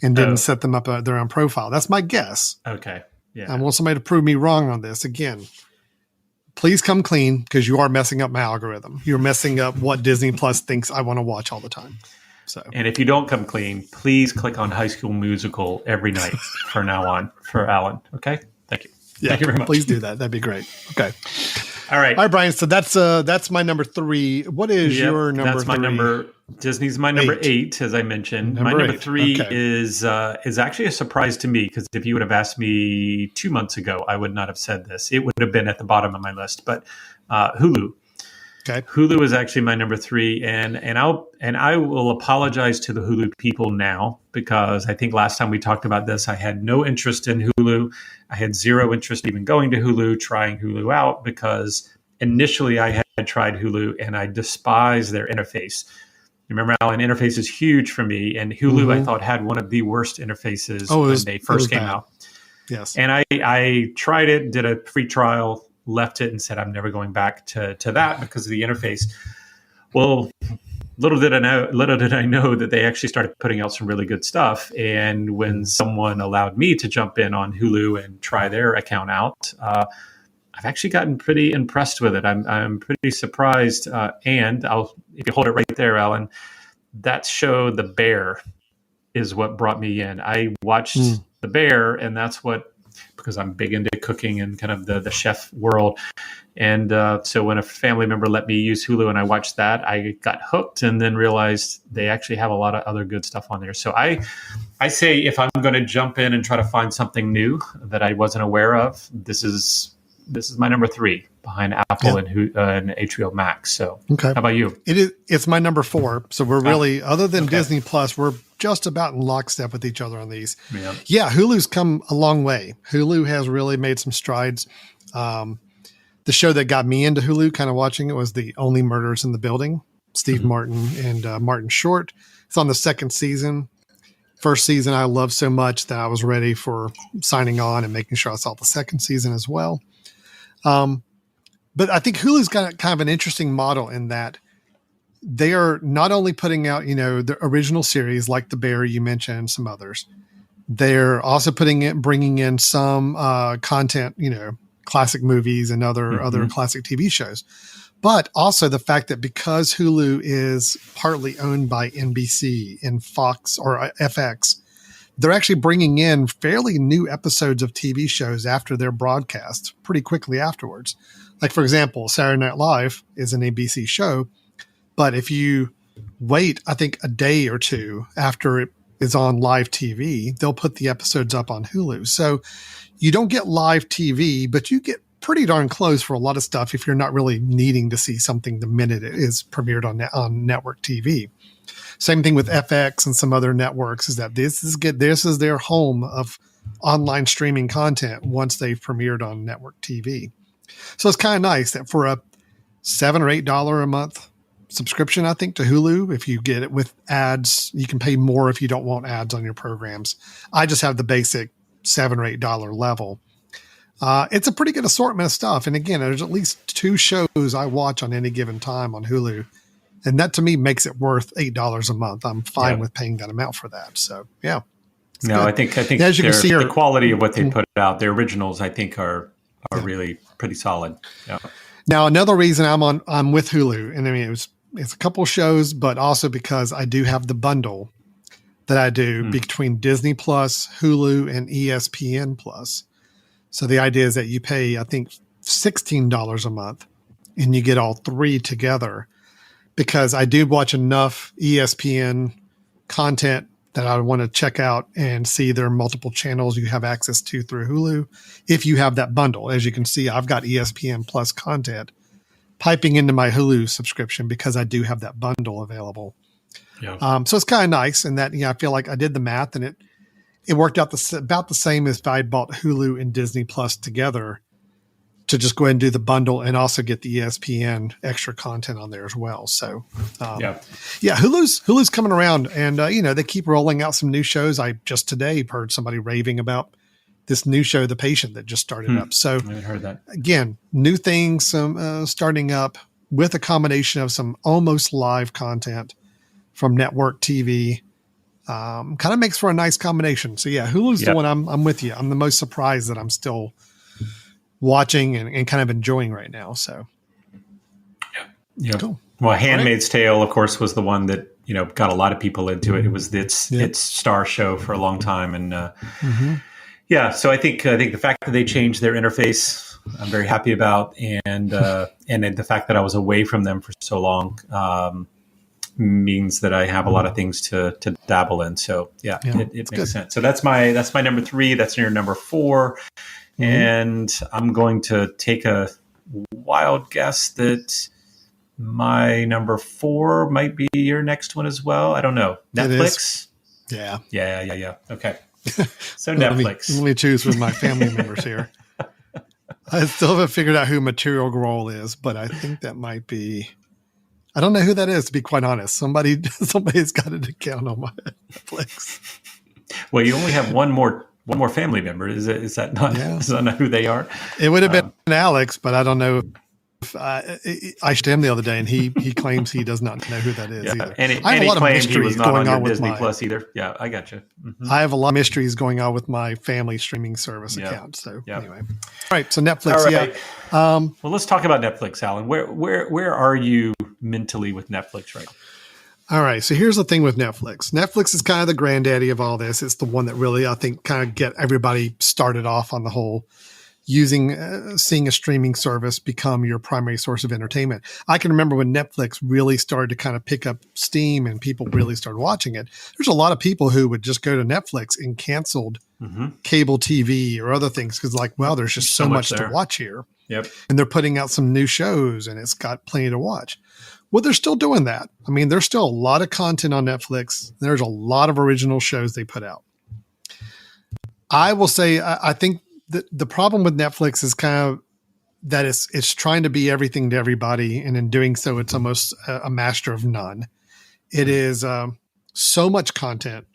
and didn't set them up their own profile. That's my guess. Okay. Yeah. I want somebody to prove me wrong on this. Again, please come clean because you are messing up my algorithm. You're messing up what Disney Plus thinks I want to watch all the time. So, and if you don't come clean, please click on High School Musical every night from now on for Alan. Okay. Thank you. Yeah, thank you very much. Please do that. That'd be great. Okay. All right. All right, Brian. So that's my number 3. What is your number 3? That's my number Disney's my number 8, as I mentioned. My number 3 is actually a surprise to me, because if you would have asked me 2 months ago, I would not have said this. It would have been at the bottom of my list. But Hulu. Okay. Hulu is actually my number 3, and I will apologize to the Hulu people now, because I think last time we talked about this, I had no interest in Hulu. I had zero interest even going to Hulu, trying Hulu out, because initially I had tried Hulu and I despised their interface. Remember, Alan, interface is huge for me, and Hulu I thought had one of the worst interfaces when they first came out. Yes, and I tried it, did a free trial, left it, and said I'm never going back to that because of the interface. Well, little did I know that they actually started putting out some really good stuff. And when someone allowed me to jump in on Hulu and try their account out, I've actually gotten pretty impressed with it. I'm pretty surprised. And if you hold it right there, Alan, that show, The Bear, is what brought me in. I watched The Bear, and that's what, because I'm big into cooking and kind of the chef world. And so when a family member let me use Hulu and I watched that, I got hooked, and then realized they actually have a lot of other good stuff on there. So I say, if I'm going to jump in and try to find something new that I wasn't aware of, this is my number 3 behind Apple and HBO Max. So how about you? It's my number 4. So we're really, other than Disney Plus, we're just about in lockstep with each other on these. Yeah, Hulu's come a long way. Hulu has really made some strides. The show that got me into Hulu, kind of watching it, was The Only Murders in the Building. Steve Martin and Martin Short. It's on the 2nd season. First season I loved so much that I was ready for signing on and making sure I saw the 2nd season as well. But I think Hulu's got kind of an interesting model in that they are not only putting out, the original series like The Bear you mentioned, and some others. They're also bringing in some content, classic movies and other classic TV shows. But also the fact that because Hulu is partly owned by NBC and Fox or FX, they're actually bringing in fairly new episodes of TV shows after their broadcast pretty quickly afterwards. Like, for example, Saturday Night Live is an ABC show, but if you wait, I think, a day or two after it is on live TV, they'll put the episodes up on Hulu. So you don't get live TV, but you get pretty darn close for a lot of stuff if you're not really needing to see something the minute it is premiered on network TV. Same thing with FX and some other networks, is that this is their home of online streaming content once they've premiered on network TV. So it's kind of nice that for a $7 or $8 a month subscription, I think, to Hulu, if you get it with ads, you can pay more if you don't want ads on your programs. I just have the basic $7 or $8 level. It's a pretty good assortment of stuff. And again, there's at least 2 shows I watch on any given time on Hulu. And that to me makes it worth $8 a month. I'm fine with paying that amount for that. So yeah. No, good. I think as you can see, the quality of what they put out, their originals, I think are really pretty solid. Yeah. Now, another reason I'm with Hulu, and I mean, it's a couple shows, but also because I do have the bundle that I do between Disney Plus, Hulu, and ESPN Plus. So the idea is that you pay, I think, $16 a month, and you get all 3 together. Because I do watch enough ESPN content that I want to check out and see there are multiple channels you have access to through Hulu. If you have that bundle, as you can see, I've got ESPN Plus content piping into my Hulu subscription because I do have that bundle available. Yeah. So it's kind of nice, and that I feel like I did the math, and it worked out about the same as if I bought Hulu and Disney Plus together, to just go ahead and do the bundle and also get the ESPN extra content on there as well. So, Hulu's coming around, and they keep rolling out some new shows. I just today heard somebody raving about this new show, The Patient, that just started up. So I heard that again, new things starting up with a combination of some almost live content from network TV. Kind of makes for a nice combination. So yeah, Hulu's the one I'm with you. I'm the most surprised that I'm still watching and kind of enjoying right now. So yeah. Cool. Well, Handmaid's Tale, of course, was the one that, got a lot of people into it. It was its star show for a long time. And so I think the fact that they changed their interface, I'm very happy about. And the fact that I was away from them for so long, means that I have a lot of things to dabble in. So yeah, it makes good. sense. So that's my number 3. That's your number 4. And I'm going to take a wild guess that my number 4 might be your next one as well. I don't know. Netflix? Yeah. Okay. So Netflix. Let me choose with my family members here. I still haven't figured out who Material Girl is, but I think that might be. I don't know who that is, to be quite honest. Somebody's got an account on my Netflix. Well, you only have one more family member. Is that not? Yeah. Is that not who they are? It would have been Alex, but I don't know. I asked him the other day, and he claims he does not know who that is either. I have a lot of mysteries going on with Disney Plus either. Yeah, I got you. Mm-hmm. I have a lot of mysteries going on with my family streaming service account. So anyway, all right. So Netflix, right. Well, let's talk about Netflix, Alan. Where are you mentally with Netflix right now? All right. So here's the thing with Netflix. Netflix is kind of the granddaddy of all this. It's the one that really, I think, kind of get everybody started off on the whole seeing a streaming service become your primary source of entertainment. I can remember when Netflix really started to kind of pick up steam and people really started watching it. There's a lot of people who would just go to Netflix and canceled cable TV or other things because there's just so much to watch here. Yep. And they're putting out some new shows and it's got plenty to watch. Well, they're still doing that. I mean, there's still a lot of content on Netflix. There's a lot of original shows they put out. I will say, I think the problem with Netflix is kind of that it's trying to be everything to everybody. And in doing so, it's almost a master of none. It is so much content,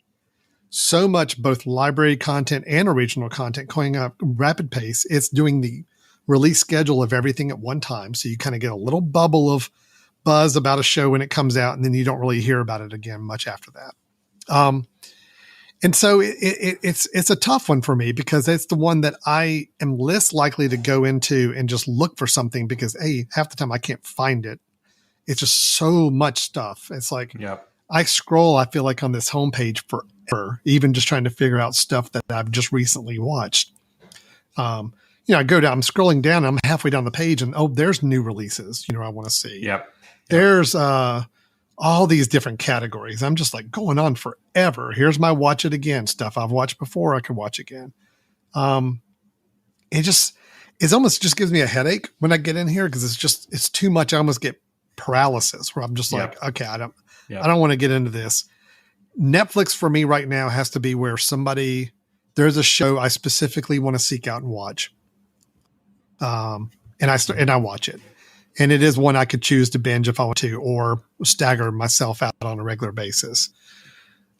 so much both library content and original content going up rapid pace. It's doing the release schedule of everything at one time. So you kind of get a little bubble of buzz about a show when it comes out, and then you don't really hear about it again much after that. And so it's a tough one for me because it's the one that I am less likely to go into and just look for something because half the time I can't find it. It's just so much stuff. It's like I scroll, I feel like on this homepage forever, even just trying to figure out stuff that I've just recently watched. I go down, I'm scrolling down, I'm halfway down the page and there's new releases, I want to see. There's all these different categories. I'm just going on forever. Here's my watch it again stuff I've watched before I can watch again. It almost just gives me a headache when I get in here because it's too much. I almost get paralysis where I'm just okay, I don't want to get into this. Netflix for me right now has to be where there's a show I specifically want to seek out and watch. And I watch it. And it is one I could choose to binge if I want to, or stagger myself out on a regular basis.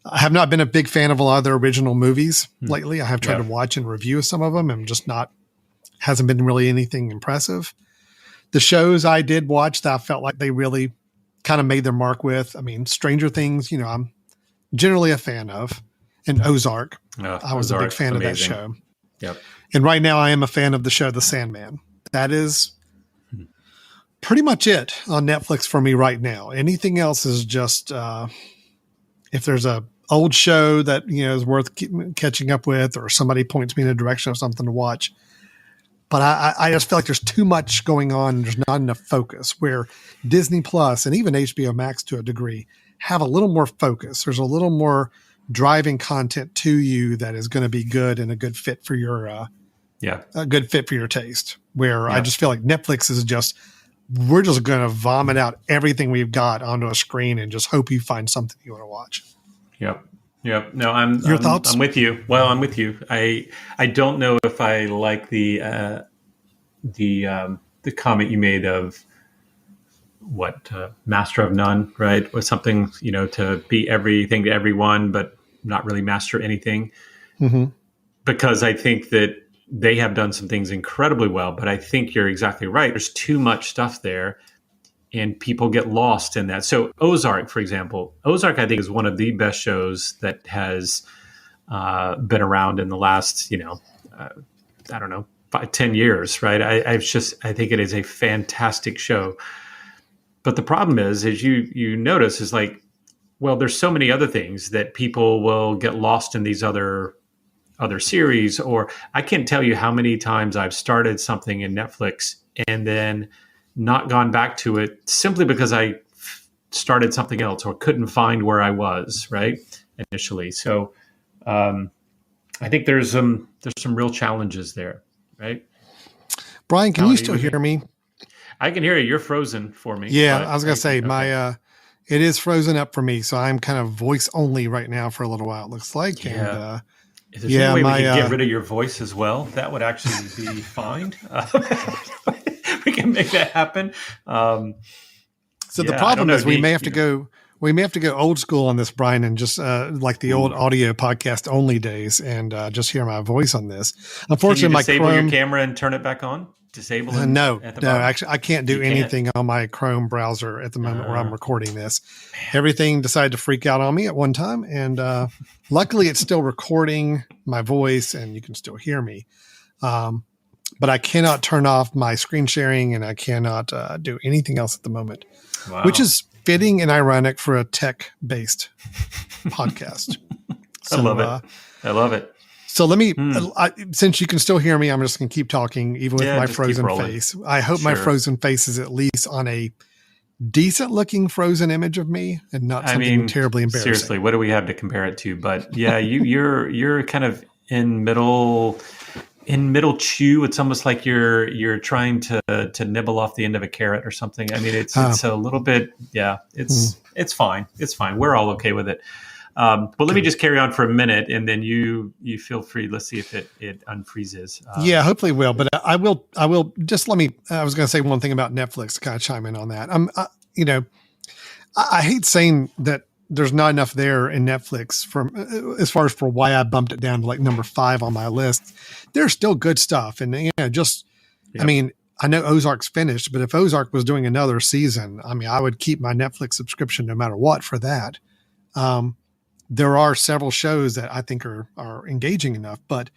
I have not been a big fan of a lot of their original movies lately. I have tried to watch and review some of them and hasn't been really anything impressive. The shows I did watch that I felt like they really kind of made their mark with. I mean, Stranger Things, I'm generally a fan of, and Ozark. I was a big fan of that show. Yep. And right now I am a fan of the show The Sandman. That is pretty much it on Netflix for me right now. Anything else is just if there's a old show that is worth catching up with, or somebody points me in a direction of something to watch. But I just feel like there's too much going on. And there's not enough focus. Where Disney Plus and even HBO Max to a degree have a little more focus. There's a little more driving content to you that is going to be good and a good fit for your a good fit for your taste. Where I just feel like Netflix is we're just going to vomit out everything we've got onto a screen and just hope you find something you want to watch. Yep. No, I'm thoughts? I'm with you. Well, I'm with you. I don't know if I like the comment you made of master of none, right? Or something, to be everything to everyone, but not really master anything. Mm-hmm. Because I think that they have done some things incredibly well, but I think you're exactly right. There's too much stuff there and people get lost in that. So Ozark, for example, I think is one of the best shows that has been around in the last, 10 years, right? I think it is a fantastic show. But the problem is, as you notice, is there's so many other things that people will get lost in these other series, or I can't tell you how many times I've started something in Netflix and then not gone back to it simply because I started something else or couldn't find where I was, right, initially. So I think there's some real challenges there, right? Brian, can you still hear me? I can hear you. You're frozen for me. Yeah, I was going to say, my it is frozen up for me, so I'm kind of voice only right now for a little while, it looks like. Yeah. And, if there's any way we can get rid of your voice as well, that would actually be fine. We can make that happen. So the problem is we may have to go old school on this, Brian, and just like the old audio podcast only days, and just hear my voice on this. Unfortunately, can you disable your camera and turn it back on? Disable it? No. Actually, I can't do anything on my Chrome browser at the moment where I'm recording this. Everything decided to freak out on me at one time, and luckily, it's still recording my voice, and you can still hear me. But I cannot turn off my screen sharing, and I cannot do anything else at the moment, which is fitting and ironic for a tech-based podcast. So, I love it. I love it. So let me, since you can still hear me, I'm just going to keep talking, even with my frozen face. I hope my frozen face is at least on a decent-looking frozen image of me, and not something terribly embarrassing. Seriously, what do we have to compare it to? But yeah, you're kind of in middle chew. It's almost like you're trying to nibble off the end of a carrot or something. I mean, it's a little bit, it's fine. It's fine. We're all okay with it. But let me just carry on for a minute, and then you feel free. Let's see if it unfreezes. Yeah, hopefully it will. But I will just let me. I was going to say one thing about Netflix to kind of chime in on that. I hate saying that there's not enough there in Netflix as far as for why I bumped it down to like number 5 on my list. There's still good stuff, and I mean, I know Ozark's finished, but if Ozark was doing another season, I mean, I would keep my Netflix subscription no matter what for that. There are several shows that I think are engaging enough, but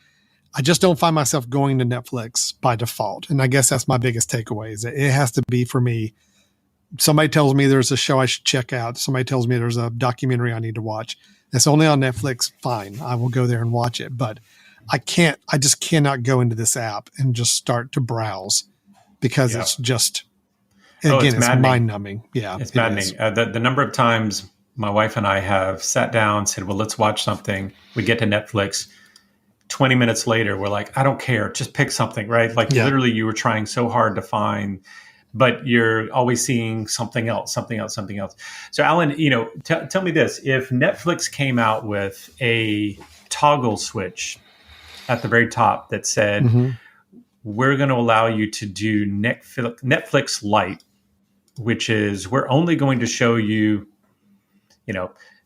I just don't find myself going to Netflix by default. And I guess that's my biggest takeaway, is that it has to be, for me, somebody tells me there's a show I should check out. Somebody tells me there's a documentary I need to watch. It's only on Netflix. Fine. I will go there and watch it. But I just cannot go into this app and just start to browse, because it's just, again, it's mind numbing. Yeah. It's maddening. The number of times my wife and I have sat down, said, well, let's watch something. We get to Netflix. 20 minutes later, we're like, I don't care. Just pick something, right? Like literally you were trying so hard to find, but you're always seeing something else. So Alan, tell me this. If Netflix came out with a toggle switch at the very top that said, we're going to allow you to do Netflix Lite, which is we're only going to show you,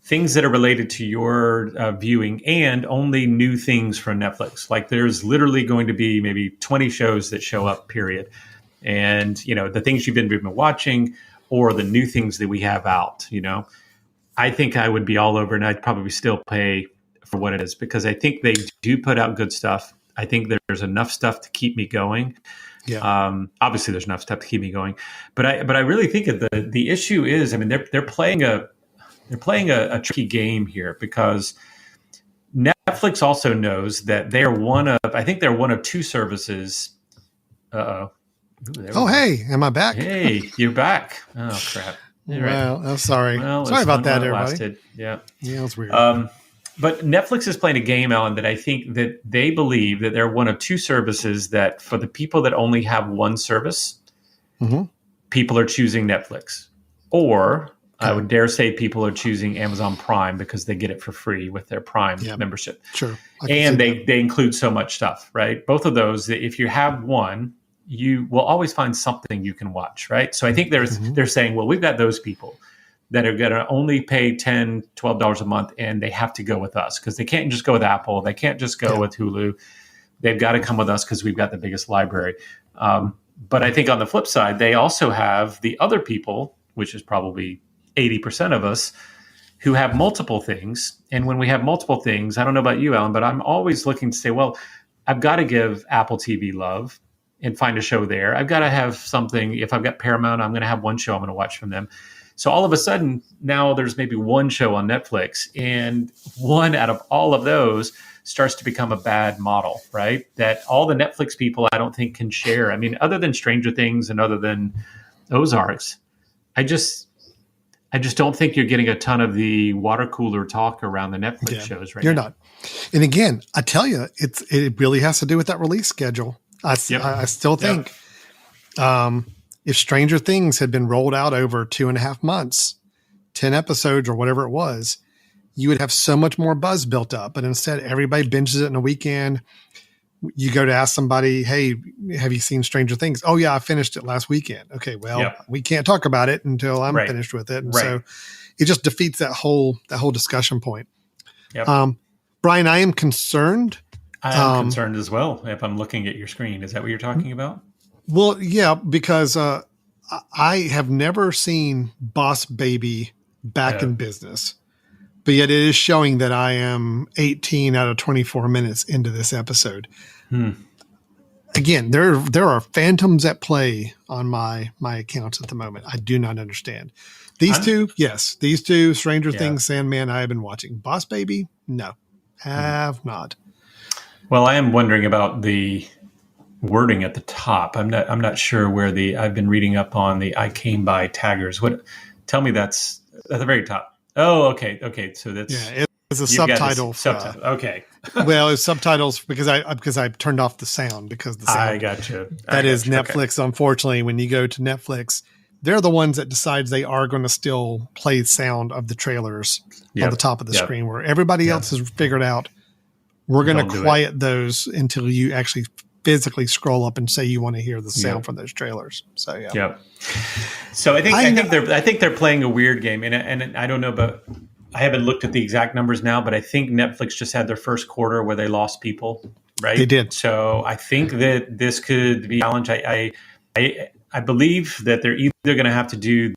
things that are related to your viewing, and only new things from Netflix. Like there's literally going to be maybe 20 shows that show up, period. And, the things you've been watching, or the new things that we have out, I think I would be all over, and I'd probably still pay for what it is, because I think they do put out good stuff. I think there's enough stuff to keep me going. Yeah. Obviously there's enough stuff to keep me going, but I really think that the issue is, I mean, they're playing a tricky game here, because Netflix also knows that they're one of 2 services. Oh, hey, am I back? Hey, you're back. Oh, crap. Well, I'm sorry. Well, sorry about that, everybody. Lasted. Yeah, it's weird. But Netflix is playing a game, Alan, that I think that they believe that they're one of 2 services that, for the people that only have one service, people are choosing Netflix. Or I would dare say people are choosing Amazon Prime, because they get it for free with their Prime membership. Sure. And they include so much stuff, right? Both of those, if you have one, you will always find something you can watch, right? So I think they're saying, well, we've got those people that are going to only pay $10, $12 a month, and they have to go with us, because they can't just go with Apple. They can't just go with Hulu. They've got to come with us because we've got the biggest library. But I think on the flip side, they also have the other people, which is probably 80% of us, who have multiple things. And when we have multiple things, I don't know about you, Alan, but I'm always looking to say, well, I've got to give Apple TV love and find a show there. I've got to have something. If I've got Paramount, I'm going to have one show I'm going to watch from them. So all of a sudden, now there's maybe one show on Netflix, and one out of all of those starts to become a bad model, right? That all the Netflix people, I don't think, can share. I mean, other than Stranger Things and other than Ozarks, I just don't think you're getting a ton of the water cooler talk around the Netflix Yeah, shows right you're now. not. And again, I tell you, it really has to do with that release schedule. I still think if Stranger Things had been rolled out over 2.5 months, 10 episodes or whatever it was, you would have so much more buzz built up. But instead, everybody binges it in a weekend. You go to ask somebody, hey, have you seen Stranger Things? Oh, yeah, I finished it last weekend. Okay, well, we can't talk about it until I'm finished with it. And so it just defeats that whole discussion point. Yep. Brian, I am concerned. I am concerned as well if I'm looking at your screen. Is that what you're talking about? Well, yeah, because I have never seen Boss Baby back in business. But yet it is showing that I am 18 out of 24 minutes into this episode. Again, there are phantoms at play on my accounts at the moment. I do not understand. These two, Stranger Things, Sandman, I have been watching. Boss Baby, no, have not. Well, I am wondering about the wording at the top. I'm not sure where I've been reading up on the I came by taggers. Tell me that's at the very top. Oh, okay. So that's it's a subtitle. Okay. Well, it's subtitles because I turned off the sound because the sound. I got you. That is Netflix. Okay. Unfortunately, when you go to Netflix, they're the ones that decides they are going to still play sound of the trailers on the top of the screen, where everybody else has figured out we're going to quiet those until you actually physically scroll up and say you want to hear the sound from those trailers. So So I think they're playing a weird game, and I don't know, but I haven't looked at the exact numbers now, but I think Netflix just had their first quarter where they lost people, right? They did. So I think that this could be a challenge. I believe that they're either going to have to do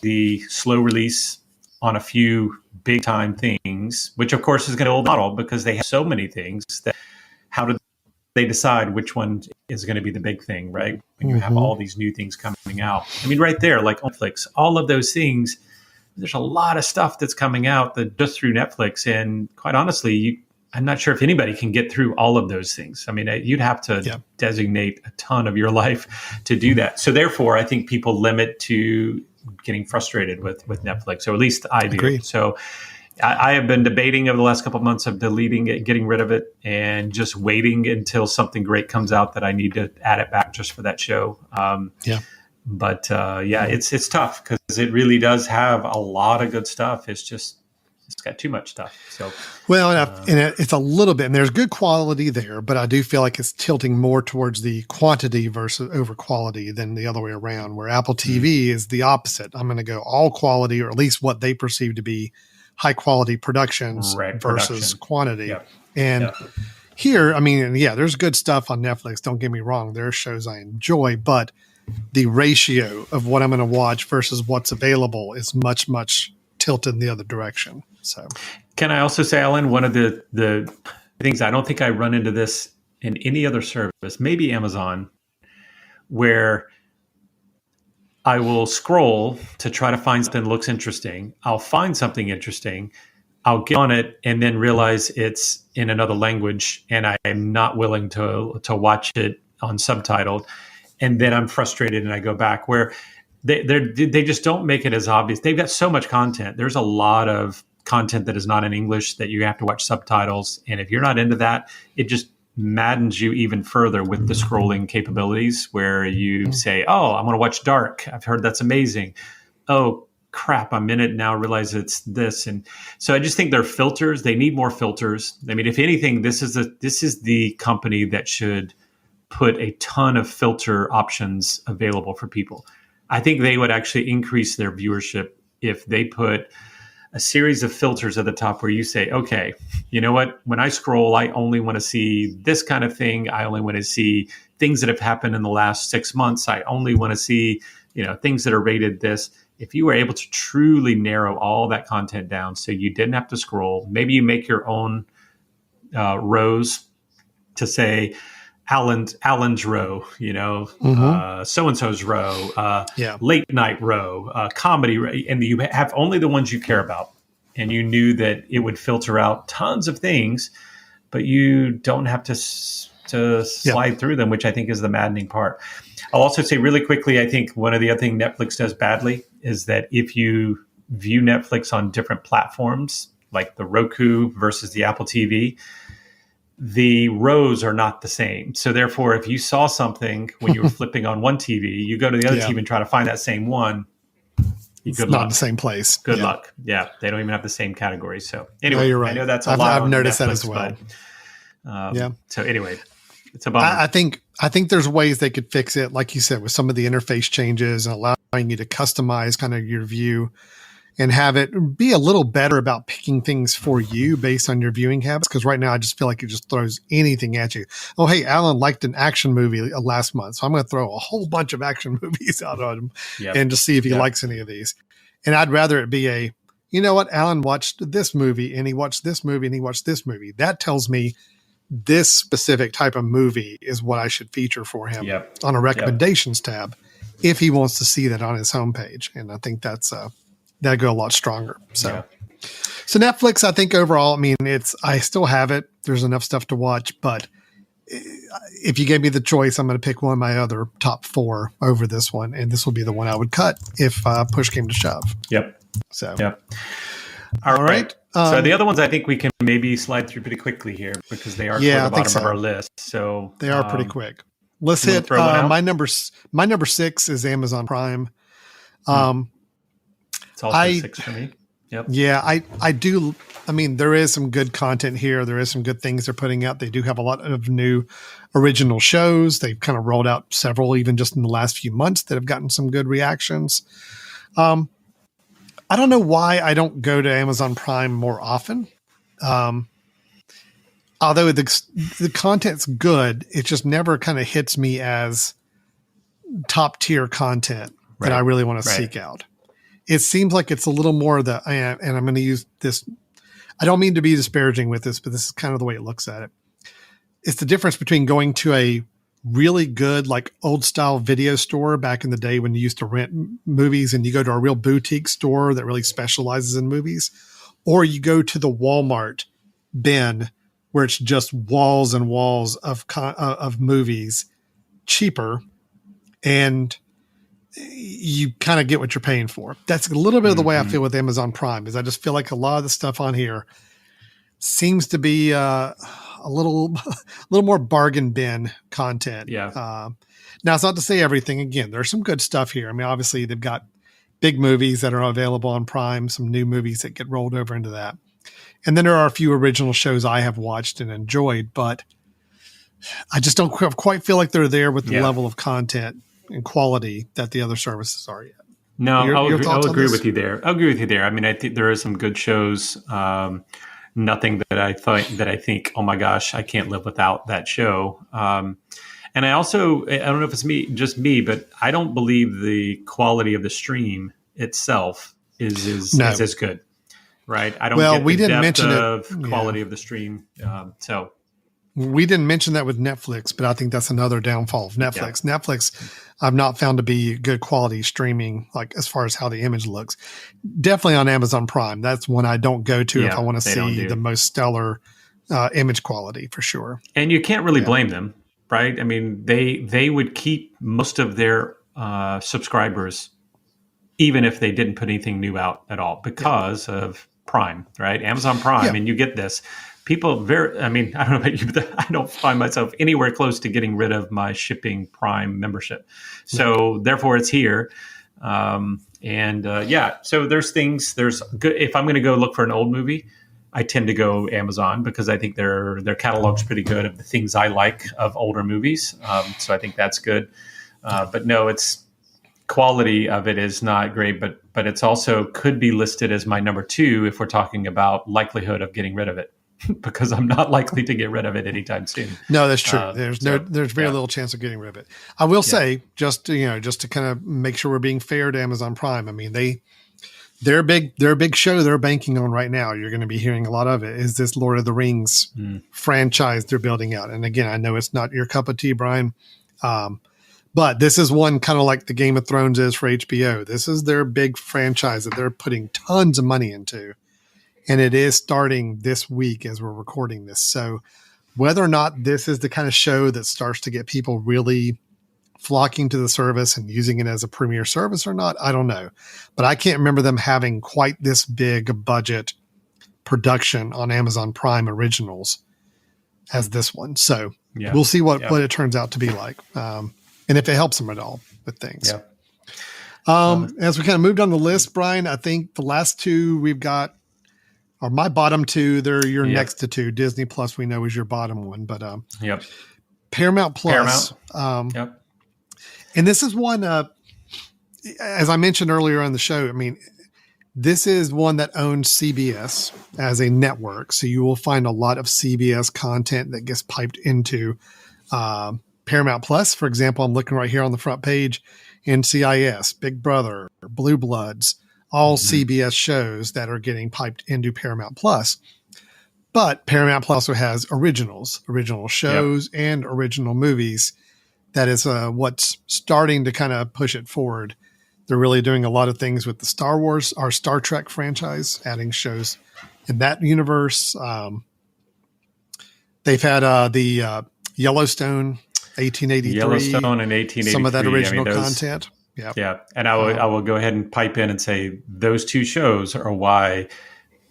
the slow release on a few big time things, which of course is going to old model because they have so many things that how do they decide which one is going to be the big thing, right? When you have all these new things coming out. I mean, right there, like Netflix, all of those things, there's a lot of stuff that's coming out that just through Netflix. And quite honestly, I'm not sure if anybody can get through all of those things. I mean, you'd have to designate a ton of your life to do that. So therefore, I think people limit to getting frustrated with Netflix, or at least I do. Agreed. So I have been debating over the last couple of months of deleting it, getting rid of it, and just waiting until something great comes out that I need to add it back just for that show. But it's tough because it really does have a lot of good stuff. It's got too much stuff. So it's a little bit, and there's good quality there, but I do feel like it's tilting more towards the quantity versus over quality than the other way around. Where Apple TV is the opposite. I'm going to go all quality, or at least what they perceive to be high quality productions versus quantity. Here, I mean, there's good stuff on Netflix. Don't get me wrong. There are shows I enjoy, but the ratio of what I'm going to watch versus what's available is much, much tilted in the other direction. So can I also say, Alan, one of the things, I don't think I run into this in any other service, maybe Amazon, where I will scroll to try to find something that looks interesting. I'll find something interesting. I'll get on it and then realize it's in another language and I am not willing to watch it on subtitled. And then I'm frustrated and I go back, where they just don't make it as obvious. They've got so much content. There's a lot of content that is not in English that you have to watch subtitles. And if you're not into that, it just maddens you even further with the scrolling capabilities, where you say, oh, I'm going to watch Dark. I've heard that's amazing. Oh, crap, I'm in it now, realize it's this. And so I just think they're filters. They need more filters. I mean, if anything, this is the company that should put a ton of filter options available for people. I think they would actually increase their viewership if they put a series of filters at the top where you say, okay, you know what? When I scroll, I only want to see this kind of thing. I only want to see things that have happened in the last 6 months. I only want to see, things that are rated this. If you were able to truly narrow all that content down so you didn't have to scroll, maybe you make your own rows to say Alan's row, so-and-so's row, late night row, comedy row, and you have only the ones you care about. And you knew that it would filter out tons of things, but you don't have to slide through them, which I think is the maddening part. I'll also say really quickly, I think one of the other things Netflix does badly is that if you view Netflix on different platforms, like the Roku versus the Apple TV, the rows are not the same. So therefore, if you saw something when you were flipping on one TV, you go to the other TV and try to find that same one. It's not in the same place. Good luck. Yeah, they don't even have the same categories. So anyway, you're right. I know that's a lot. I've noticed Netflix, that as well. But, So anyway, it's a bummer. I think there's ways they could fix it, like you said, with some of the interface changes and allowing you to customize kind of your view and have it be a little better about picking things for you based on your viewing habits. Because right now, I just feel like it just throws anything at you. Oh, hey, Alan liked an action movie last month, so I'm going to throw a whole bunch of action movies out on him and just see if he likes any of these. And I'd rather it be you know what, Alan watched this movie and he watched this movie and he watched this movie. That tells me this specific type of movie is what I should feature for him on a recommendations tab if he wants to see that on his homepage. And I think that'd go a lot stronger. So Netflix, I think overall, I mean, I still have it. There's enough stuff to watch, but if you gave me the choice, I'm going to pick one of my other top 4 over this one. And this will be the one I would cut if push came to shove. Yep. So, All right. So the other ones I think we can maybe slide through pretty quickly here because they are toward the bottom of our list. So they are pretty quick. Let's hit my number 6 is Amazon Prime. It's also 6 for me. Yep. Yeah, I do. I mean, there is some good content here. There is some good things they're putting out. They do have a lot of new original shows. They've kind of rolled out several even just in the last few months that have gotten some good reactions. I don't know why I don't go to Amazon Prime more often. Although the content's good, it just never kind of hits me as top tier content that I really want to seek out. It seems like it's a little more and I'm going to use this. I don't mean to be disparaging with this, but this is kind of the way it looks at it. It's the difference between going to a really good, like old style video store back in the day when you used to rent movies and you go to a real boutique store that really specializes in movies, or you go to the Walmart bin where it's just walls and walls of movies cheaper. And you kind of get what you're paying for. That's a little bit of the way I feel with Amazon Prime is I just feel like a lot of the stuff on here seems to be a little more bargain bin content. Yeah. Now it's not to say everything. Again, there's some good stuff here. I mean, obviously they've got big movies that are available on Prime, some new movies that get rolled over into that. And then there are a few original shows I have watched and enjoyed, but I just don't quite feel like they're there with the level of content and quality that the other services are yet. No, I'll agree with you there. I'll agree with you there. I mean, I think there are some good shows. Nothing that I think, oh my gosh, I can't live without that show. And I don't know if it's just me, but I don't believe the quality of the stream itself is as good. Right. I don't get we the didn't depth mention of quality of the stream. So we didn't mention that with Netflix, but I think that's another downfall of Netflix. Yeah. Netflix, I've not found to be good quality streaming, like as far as how the image looks. Definitely on Amazon Prime. That's one I don't go to if I want to see the most stellar image quality for sure. And you can't really blame them, right? I mean, they would keep most of their subscribers, even if they didn't put anything new out at all, because of Prime, right? Amazon Prime, and you get this. People I don't know about you, but I don't find myself anywhere close to getting rid of my shipping Prime membership. So therefore it's here. So there's good. If I'm going to go look for an old movie, I tend to go Amazon because I think their catalog's pretty good of the things I like of older movies. So I think that's good. But no, it's quality of it is not great, but it's also could be listed as my number 2 if we're talking about likelihood of getting rid of it. Because I'm not likely to get rid of it anytime soon. No, that's true. There's very little chance of getting rid of it. I will say, just to kind of make sure we're being fair to Amazon Prime. I mean, they're a big show they're banking on right now. You're going to be hearing a lot of it. Is this Lord of the Rings franchise they're building out? And again, I know it's not your cup of tea, Brian, but this is one kind of like the Game of Thrones is for HBO. This is their big franchise that they're putting tons of money into. And it is starting this week as we're recording this. So whether or not this is the kind of show that starts to get people really flocking to the service and using it as a premier service or not, I don't know. But I can't remember them having quite this big a budget production on Amazon Prime originals as this one. So we'll see what it turns out to be like. And if it helps them at all with things. Yeah. As we kind of moved on the list, Brian, I think the last two we've got are my bottom two. They're your next to two. Disney Plus, we know, is your bottom one, but Paramount Plus. And this is one, as I mentioned earlier on the show, I mean, this is one that owns CBS as a network. So you will find a lot of CBS content that gets piped into Paramount Plus. For example, I'm looking right here on the front page, NCIS, Big Brother, Blue Bloods, all CBS shows that are getting piped into Paramount Plus. But Paramount Plus also has original shows and original movies. That is what's starting to kind of push it forward. They're really doing a lot of things with the Star Wars, our Star Trek franchise, adding shows in that universe. They've had the Yellowstone, 1883. Yellowstone and 1883. Some of that original content. Yeah. Yeah. And I will go ahead and pipe in and say those two shows are why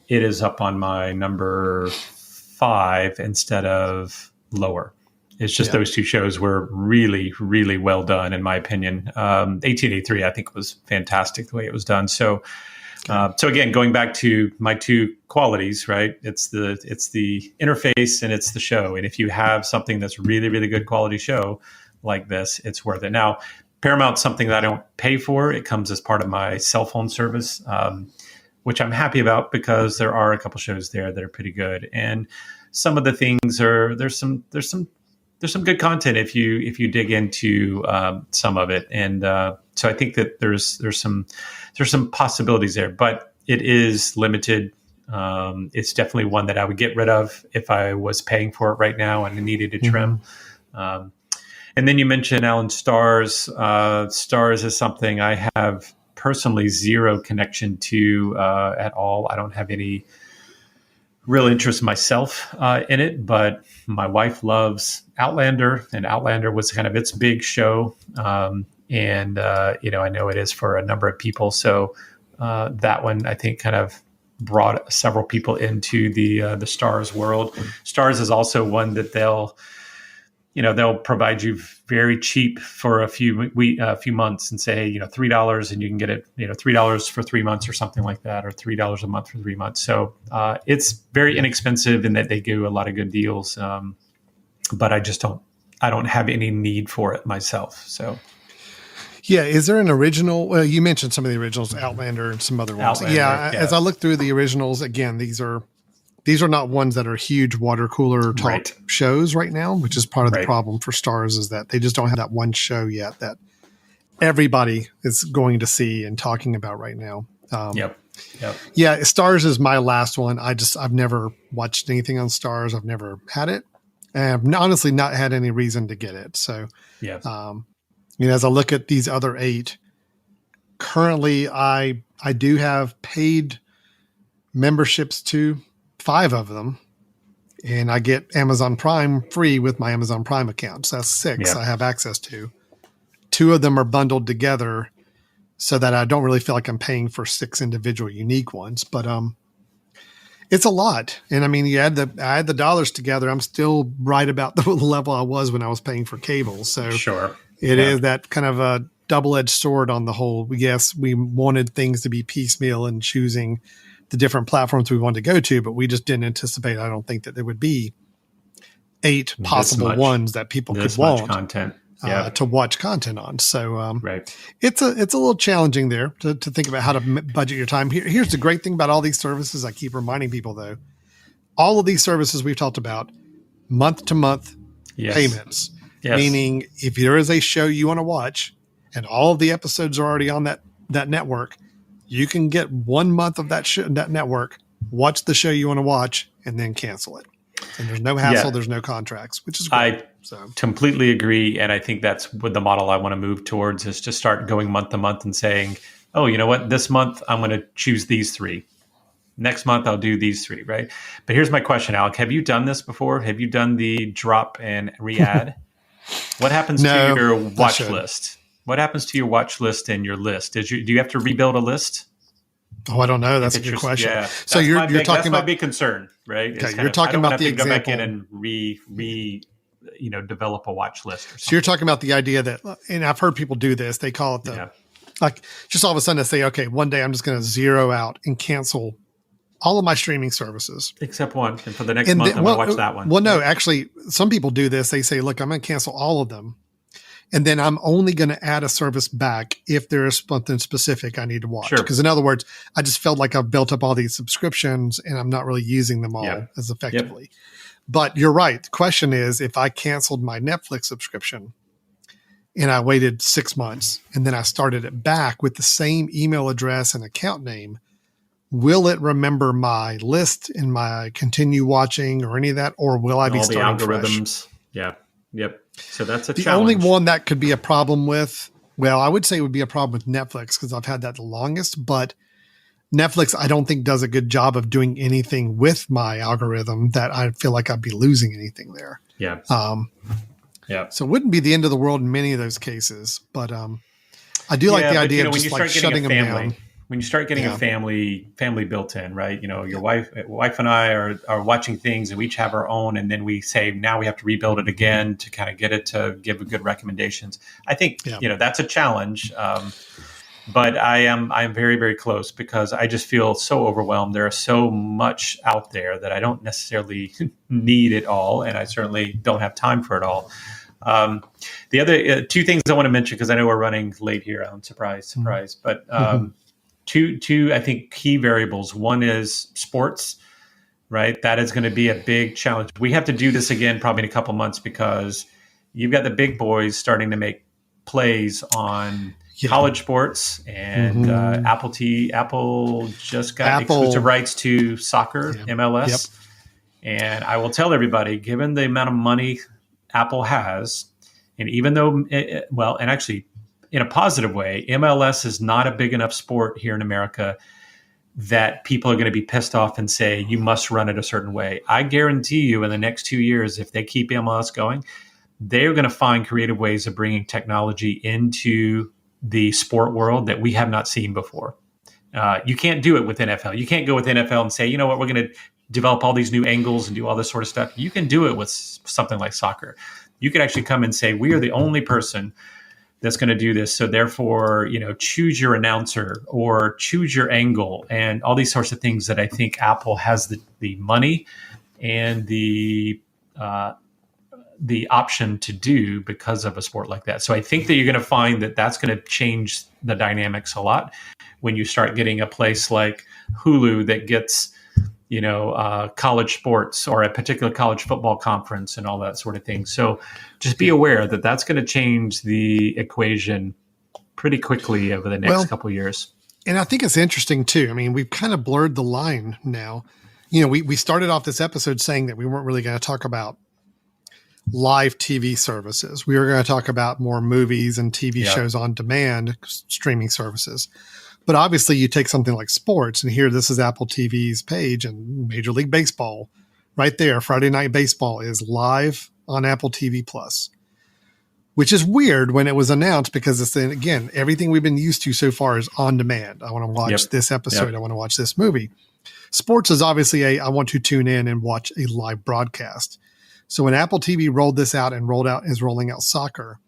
it is up on my number 5 instead of lower. It's just those two shows were really, really well done, in my opinion. 1883, I think, was fantastic the way it was done. So again, going back to my two qualities, right? It's the interface and it's the show. And if you have something that's really, really good quality show like this, it's worth it. Now, Paramount's something that I don't pay for. It comes as part of my cell phone service, which I'm happy about because there are a couple shows there that are pretty good. And some of the things there's some good content if you dig into some of it, and so I think that there's some possibilities there, but it is limited. It's definitely one that I would get rid of if I was paying for it right now and I needed to trim. And then you mentioned Alan Stars. Stars is something I have personally zero connection to at all. I don't have any real interest myself in it, but my wife loves Outlander, and Outlander was kind of its big show. And I know it is for a number of people. So that one, I think, kind of brought several people into the Stars world. Stars is also one that they'll provide you very cheap for a few months and say, $3 and you can get it, $3 for 3 months or something like that, or $3 a month for 3 months. So it's very inexpensive in that they do a lot of good deals. But I don't have any need for it myself. So. Yeah. Is there an original? Well, you mentioned some of the originals, Outlander and some other ones. As I look through the originals, again, these are not ones that are huge water cooler type shows right now, which is part of the problem for Stars, is that they just don't have that one show yet that everybody is going to see and talking about right now. Yeah. Stars is my last one. I've never watched anything on Stars. I've never had it. And I've honestly not had any reason to get it. So, as I look at these other 8, currently I do have paid memberships to 5 of them, and I get Amazon Prime free with my Amazon Prime account. So that's 6 I have access to. 2 of them are bundled together so that I don't really feel like I'm paying for 6 individual unique ones, but, it's a lot. And I mean, I add the dollars together. I'm still right about the level I was when I was paying for cable. So it is that kind of a double-edged sword on the whole. Yes, we wanted things to be piecemeal and choosing the different platforms we wanted to go to, but we just didn't anticipate, I don't think, that there would be 8 possible ones that people could want content. To watch content on. So it's a little challenging there to think about how to budget your time. Here's the great thing about all these services. I keep reminding people, though, all of these services we've talked about, month to month payments, meaning if there is a show you want to watch and all of the episodes are already on that network, you can get 1 month of that network, watch the show you want to watch, and then cancel it. And there's no hassle. There's no contracts, which is great. Completely agree. And I think that's what the model I want to move towards, is to start going month to month and saying, oh, you know what? This month, I'm going to choose these 3. Next month, I'll do these 3, right? But here's my question, Alec. Have you done this before? Have you done the drop and re-add? What happens No, to your I watch should. list? What happens to your watch list and your list? Do you have to rebuild a list? Oh, I don't know. That's a If good it's question. yeah, So that's you're my big, talking that's my about big concern, right? It's okay. kind You're of, I talking don't about want to the have to go back in example. and develop a watch list or something. So you're talking about the idea that, and I've heard people do this. They call it Yeah. like just all of a sudden they say, okay, one day I'm just going to zero out and cancel all of my streaming services. Except one. And for the next And month, then, I'm going to watch that one. Well, no, actually, some people do this. They say, look, I'm going to cancel all of them. And then I'm only going to add a service back if there is something specific I need to watch. Sure. Because in other words, I just felt like I've built up all these subscriptions and I'm not really using them all Yep. as effectively. But you're right. The question is, if I canceled my Netflix subscription and I waited 6 months and then I started it back with the same email address and account name, will it remember my list and my continue watching or any of that? Or will I be all the starting algorithms. fresh? Yeah. Yep. So that's a The challenge. only one that could be a problem with, well, I would say it would be a problem with Netflix because I've had that the longest, but Netflix, I don't think does a good job of doing anything with my algorithm that I feel like I'd be losing anything there. Yeah. Yeah. So it wouldn't be the end of the world in many of those cases, but I do like the but, idea of when just you like start getting shutting a them family, down. when you start getting Yeah. a family built in, right? Your wife and I are watching things, and we each have our own, and then we say now we have to rebuild it again to kind of get it to give good recommendations. I think that's a challenge, but I am very, very close because I just feel so overwhelmed. There is so much out there that I don't necessarily need it all, and I certainly don't have time for it all. The other two things I want to mention, because I know we're running late here. Surprise. But two, I think, key variables. One is sports, right? That is going to be a big challenge. We have to do this again probably in a couple months because you've got the big boys starting to make plays on college sports, and Apple just got exclusive rights to soccer, MLS. Yep. And I will tell everybody, given the amount of money Apple has, and even though, and actually in a positive way, MLS is not a big enough sport here in America that people are going to be pissed off and say, you must run it a certain way. I guarantee you in the next 2 years, if they keep MLS going, they're going to find creative ways of bringing technology into the sport world that we have not seen before. You can't do it with NFL. You can't go with NFL and say, you know what, we're going to develop all these new angles and do all this sort of stuff. You can do it with something like soccer. You can actually come and say, we are the only person that's going to do this. So therefore, choose your announcer or choose your angle and all these sorts of things that I think Apple has the money and the option to do because of a sport like that. So I think that you're going to find that that's going to change the dynamics a lot when you start getting a place like Hulu that gets college sports or a particular college football conference and all that sort of thing. So just be aware that that's going to change the equation pretty quickly over the next couple of years. And I think it's interesting too. I mean, we've kind of blurred the line now. We started off this episode saying that we weren't really going to talk about live TV services. We were going to talk about more movies and TV shows on demand streaming services. But obviously you take something like sports, and here this is Apple TV's page, and Major League Baseball right there. Friday Night Baseball is live on Apple TV Plus, which is weird when it was announced because it's again, everything we've been used to so far is on demand. I want to watch this episode. I want to watch this movie. Sports is obviously I want to tune in and watch a live broadcast. So when Apple TV rolled this out and is rolling out soccer,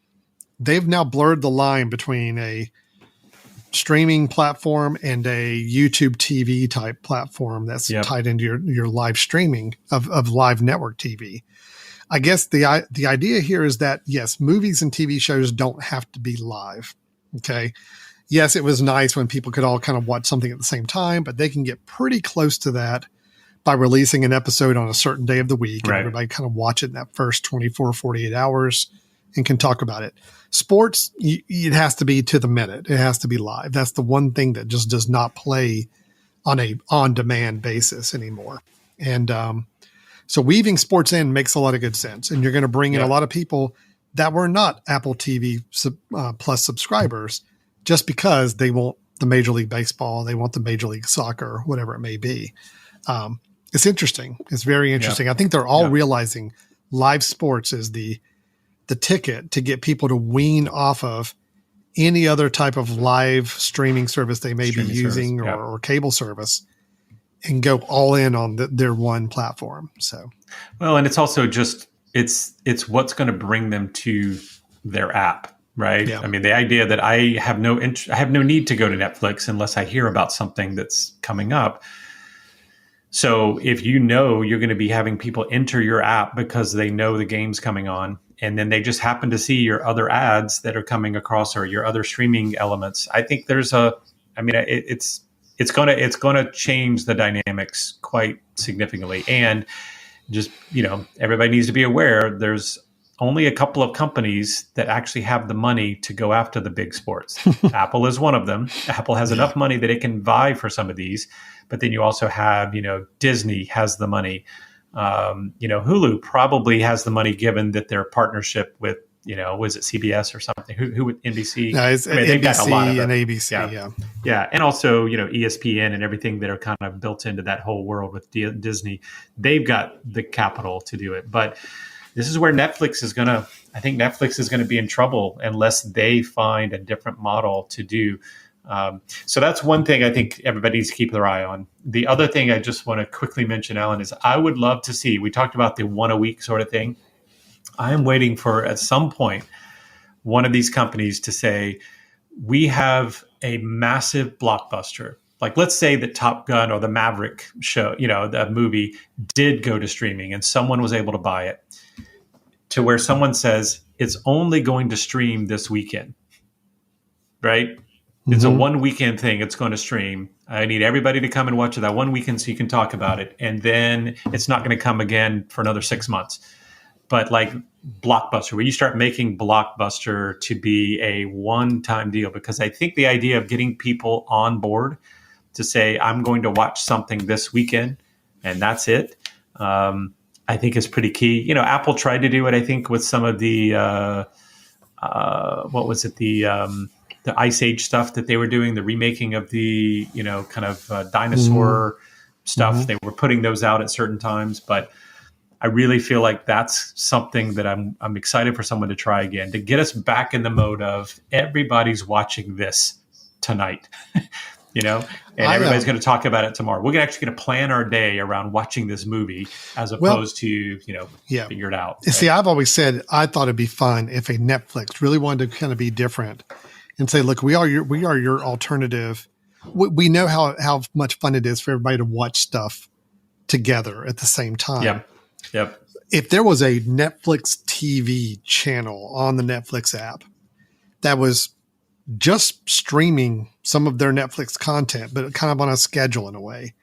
they've now blurred the line between a streaming platform and a YouTube TV type platform that's tied into your live streaming of live network TV. I guess the idea here is that, yes, movies and TV shows don't have to be live. Okay. Yes, it was nice when people could all kind of watch something at the same time, but they can get pretty close to that by releasing an episode on a certain day of the week. And everybody kind of watch it in that first 24, 48 hours and can talk about it. Sports, it has to be to the minute. It has to be live. That's the one thing that just does not play on a on-demand basis anymore. And so weaving sports in makes a lot of good sense. And you're going to bring in a lot of people that were not Apple TV Plus subscribers just because they want the Major League Baseball, they want the Major League Soccer, whatever it may be. It's interesting. It's very interesting. I think they're all realizing live sports is the the ticket to get people to wean off of any other type of live streaming service they may be using or cable service, and go all in on their one platform. So, well, and it's also just, it's what's going to bring them to their app, right? Yeah. I mean, the idea that I have no need to go to Netflix unless I hear about something that's coming up. So if you know you're going to be having people enter your app because they know the game's coming on, and then they just happen to see your other ads that are coming across or your other streaming elements, I think it's going to change the dynamics quite significantly. And just, everybody needs to be aware there's only a couple of companies that actually have the money to go after the big sports. Apple is one of them. Apple has enough money that it can vie for some of these. But then you also have, Disney has the money. Hulu probably has the money, given that their partnership with, was it CBS or something? Who with NBC? No, it's they've got a lot of and it. ABC. Yeah. And also, ESPN and everything that are kind of built into that whole world with Disney. They've got the capital to do it. But this is where Netflix is going to be in trouble unless they find a different model to do. So that's one thing I think everybody needs to keep their eye on. The other thing I just want to quickly mention, Alan, is I would love to see, we talked about the one a week sort of thing. I am waiting for, at some point, one of these companies to say, we have a massive blockbuster. Like, let's say that Top Gun or the Maverick show, the movie did go to streaming and someone was able to buy it, to where someone says it's only going to stream this weekend, right? It's a one weekend thing. It's going to stream. I need everybody to come and watch it that one weekend so you can talk about it. And then it's not going to come again for another 6 months. But like Blockbuster, where you start making Blockbuster to be a one-time deal, because I think the idea of getting people on board to say, I'm going to watch something this weekend and that's it, I think is pretty key. Apple tried to do it, I think, with some of the, the Ice Age stuff that they were doing, the remaking of the, dinosaur stuff. They were putting those out at certain times. But I really feel like that's something that I'm excited for someone to try again, to get us back in the mode of everybody's watching this tonight, and everybody's going to talk about it tomorrow. We're actually going to plan our day around watching this movie as opposed to, figure it out. Right? See, I've always said I thought it'd be fun if a Netflix really wanted to kind of be different and say, look, we are your alternative. We know how much fun it is for everybody to watch stuff together at the same time. Yep. If there was a Netflix TV channel on the Netflix app that was just streaming some of their Netflix content, but kind of on a schedule in a way,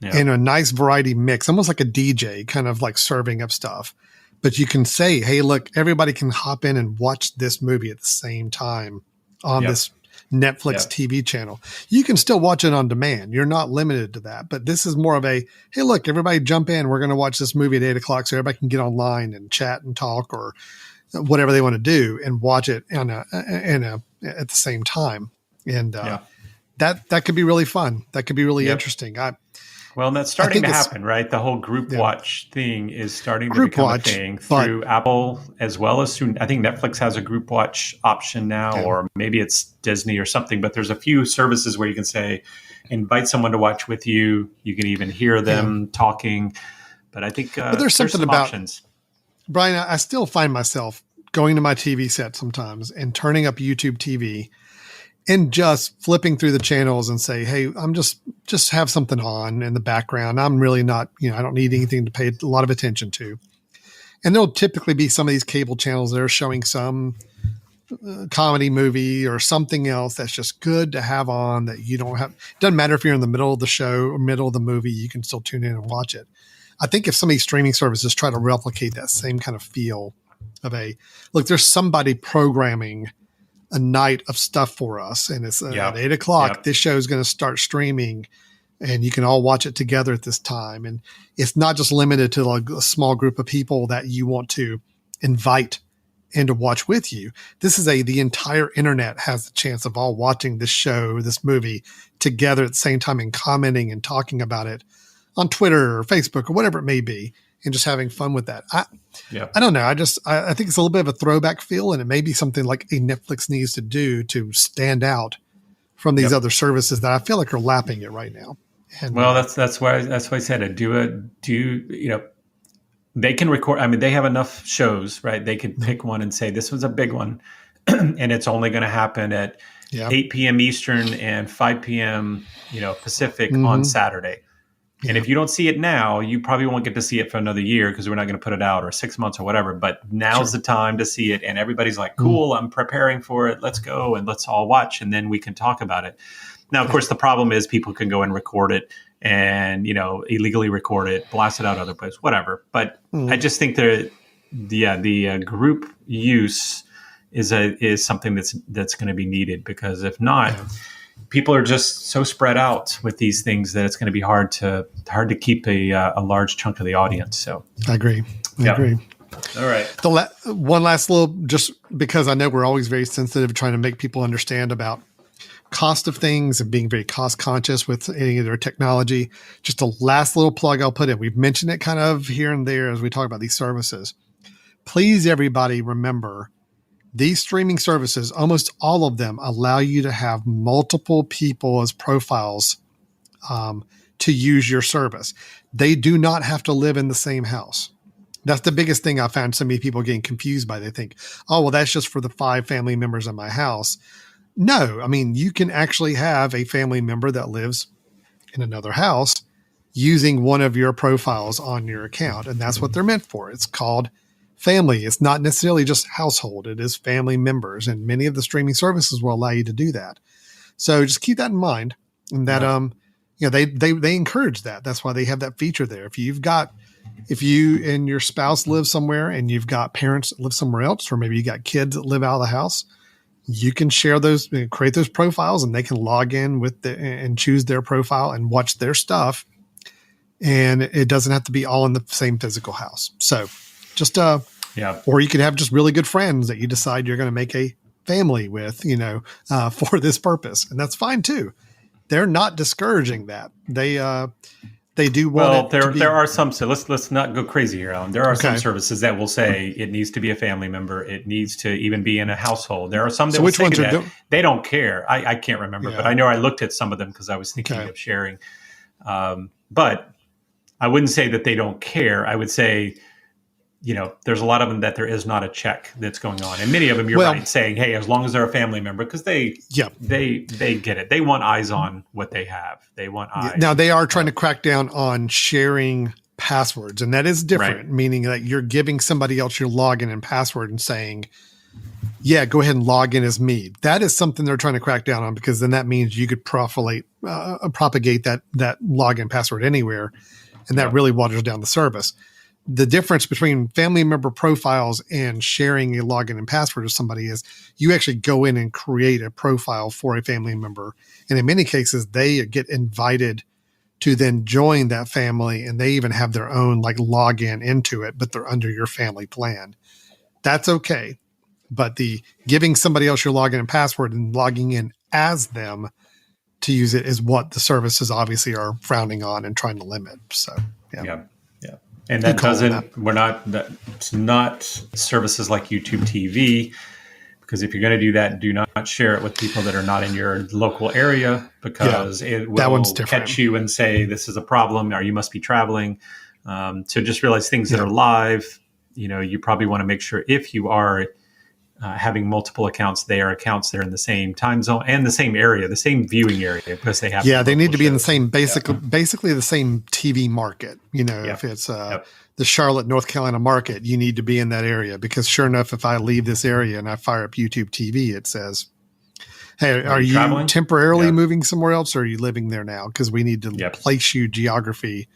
and a nice variety mix, almost like a DJ kind of like serving up stuff. But you can say, hey, look, everybody can hop in and watch this movie at the same time on this Netflix TV channel. You can still watch it on demand. You're not limited to that. But this is more of a, hey, look, everybody jump in. We're going to watch this movie at 8:00 so everybody can get online and chat and talk or whatever they want to do and watch it at the same time. And that could be really fun. That could be really interesting. Well, and that's starting to happen, right? The whole group watch thing is starting to become a thing through Apple, as well as soon. I think Netflix has a group watch option now, or maybe it's Disney or something. But there's a few services where you can say, invite someone to watch with you. You can even hear them talking. But I think there's something about options. Brian, I still find myself going to my TV set sometimes and turning up YouTube TV and just flipping through the channels and say, hey, I'm just have something on in the background. I'm really not, I don't need anything to pay a lot of attention to. And there'll typically be some of these cable channels that are showing some comedy movie or something else that's just good to have on that you don't have. It doesn't matter if you're in the middle of the show or middle of the movie, you can still tune in and watch it. I think if some of these streaming services try to replicate that same kind of feel of there's somebody programming a night of stuff for us, and it's at 8:00. This show is going to start streaming, and you can all watch it together at this time. And it's not just limited to like a small group of people that you want to invite and to watch with you. This is the entire internet has the chance of all watching this show, this movie together at the same time and commenting and talking about it on Twitter or Facebook or whatever it may be. and just having fun with that. Yeah. I don't know. I think it's a little bit of a throwback feel, and it may be something like a Netflix needs to do to stand out from these other services that I feel like are lapping it right now. And, well, that's why I said it. They can record. I mean, they have enough shows, right? They can pick one and say this was a big one, and it's only going to happen at 8 p.m. Eastern and 5 p.m. Pacific on Saturday. And if you don't see it now, you probably won't get to see it for another year because we're not going to put it out, or 6 months or whatever. But now's the time to see it. And everybody's like, cool, I'm preparing for it. Let's go and let's all watch. And then we can talk about it. Now, of course, the problem is people can go and record it and, illegally record it, blast it out other places, whatever. But I just think the group use is something that's going to be needed, because if not, people are just so spread out with these things that it's going to be hard to keep a large chunk of the audience. So I agree. I agree. All right. One last little, just because I know we're always very sensitive, trying to make people understand about cost of things and being very cost conscious with any of their technology. Just a last little plug I'll put in. We've mentioned it kind of here and there as we talk about these services. Please, everybody, remember these streaming services, almost all of them, allow you to have multiple people as profiles to use your service. They do not have to live in the same house. That's the biggest thing I found so many people getting confused by. They think, oh, well, that's just for the 5 family members in my house. No, I mean, you can actually have a family member that lives in another house using one of your profiles on your account. And that's what they're meant for. It's called family. It's not necessarily just household. It is family members. And many of the streaming services will allow you to do that. So just keep that in mind. And that, they encourage that. That's why they have that feature there. If you and your spouse live somewhere and you've got parents that live somewhere else, or maybe you got kids that live out of the house, you can share those, create those profiles, and they can log in and choose their profile and watch their stuff. And it doesn't have to be all in the same physical house. So just, or you could have just really good friends that you decide you're going to make a family with, for this purpose. And that's fine too. They're not discouraging that. They do want there are some, so let's not go crazy here, Alan. There are some services that will say it needs to be a family member. It needs to even be in a household. There are some that will say that. They don't care. I can't remember, but I know I looked at some of them because I was thinking of sharing. But I wouldn't say that they don't care. I would say, there's a lot of them that there is not a check that's going on. And many of them, you're right, saying, hey, as long as they're a family member, because they get it. They want eyes on what they have. They want eyes. Now, they are trying to crack down on sharing passwords, and that is different, meaning that you're giving somebody else your login and password and saying, yeah, go ahead and log in as me. That is something they're trying to crack down on, because then that means you could propagate that login password anywhere, and that really waters down the service. The difference between family member profiles and sharing a login and password with somebody is you actually go in and create a profile for a family member. And in many cases, they get invited to then join that family, and they even have their own login into it, but they're under your family plan. That's okay. But the giving somebody else your login and password and logging in as them to use it is what the services obviously are frowning on and trying to limit. So, yeah. And it's not services like YouTube TV, because if you're going to do that, do not share it with people that are not in your local area, because it will catch you and say, this is a problem, or you must be traveling. So just realize things that are live, you probably want to make sure if you are having multiple accounts, they are accounts that are in the same time zone and the same area, the same viewing area, because they have. Yeah, they need to be in the same, basically the same TV market. If it's the Charlotte, North Carolina market, you need to be in that area, because sure enough, if I leave this area and I fire up YouTube TV, it says, hey, are you traveling? Temporarily moving somewhere else, or are you living there now? Because we need to place you geographically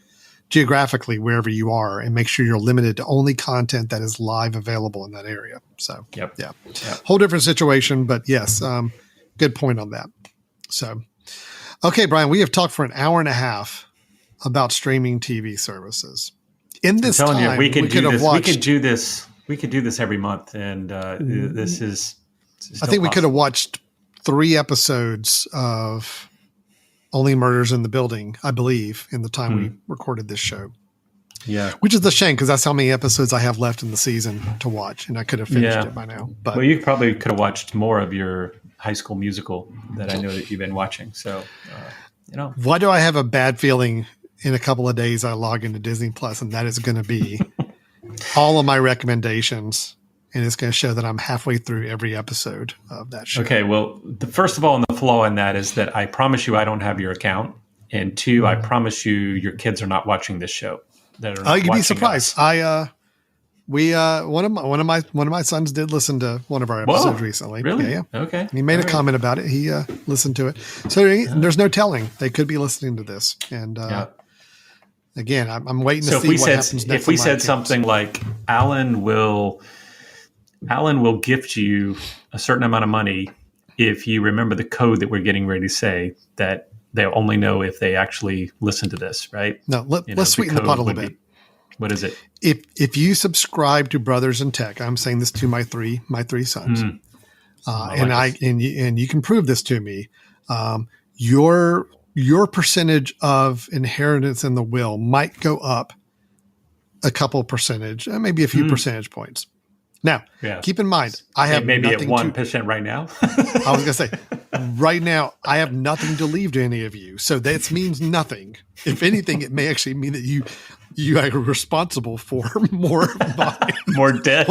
wherever you are, and make sure you're limited to only content that is live available in that area. So, whole different situation, but yes, good point on that. So, okay, Brian, we have talked for an hour and a half about streaming TV services. In this time, we could do this every month, and this is. I think we could have watched 3 episodes of Only Murders in the Building, I believe, in the time we recorded this show. Yeah. Which is a shame because that's how many episodes I have left in the season to watch, and I could have finished Yeah. it by now. But Well, you probably could have watched more of your High School Musical that I know that you've been watching. So, why do I have a bad feeling in a couple of days I log into Disney Plus, and that is going to be all of my recommendations, and it's going to show that I'm halfway through every episode of that show. Okay, well, first of all, the flaw in that is that I promise you I don't have your account, and two, I promise you your kids are not watching this show. You'd be surprised. One of my sons did listen to one of our episodes recently. Really? Yeah. Okay. He made a comment about it. He listened to it. So there's no telling. They could be listening to this. And again, I'm waiting to see what happens next. If we said something like Alan will gift you a certain amount of money if you remember the code that we're getting ready to say, that they'll only know if they actually listen to this, right? No, let's sweeten the pot a little bit. What is it? If you subscribe to Brothers in Tech, I'm saying this to my three sons, and you can prove this to me. Your percentage of inheritance in the will might go up a couple percentage, maybe a few percentage points. Now, keep in mind, I have maybe at nothing 1% right now. I was going to say, right now, I have nothing to leave to any of you. So that means nothing. If anything, it may actually mean that you are responsible for more of my more debt,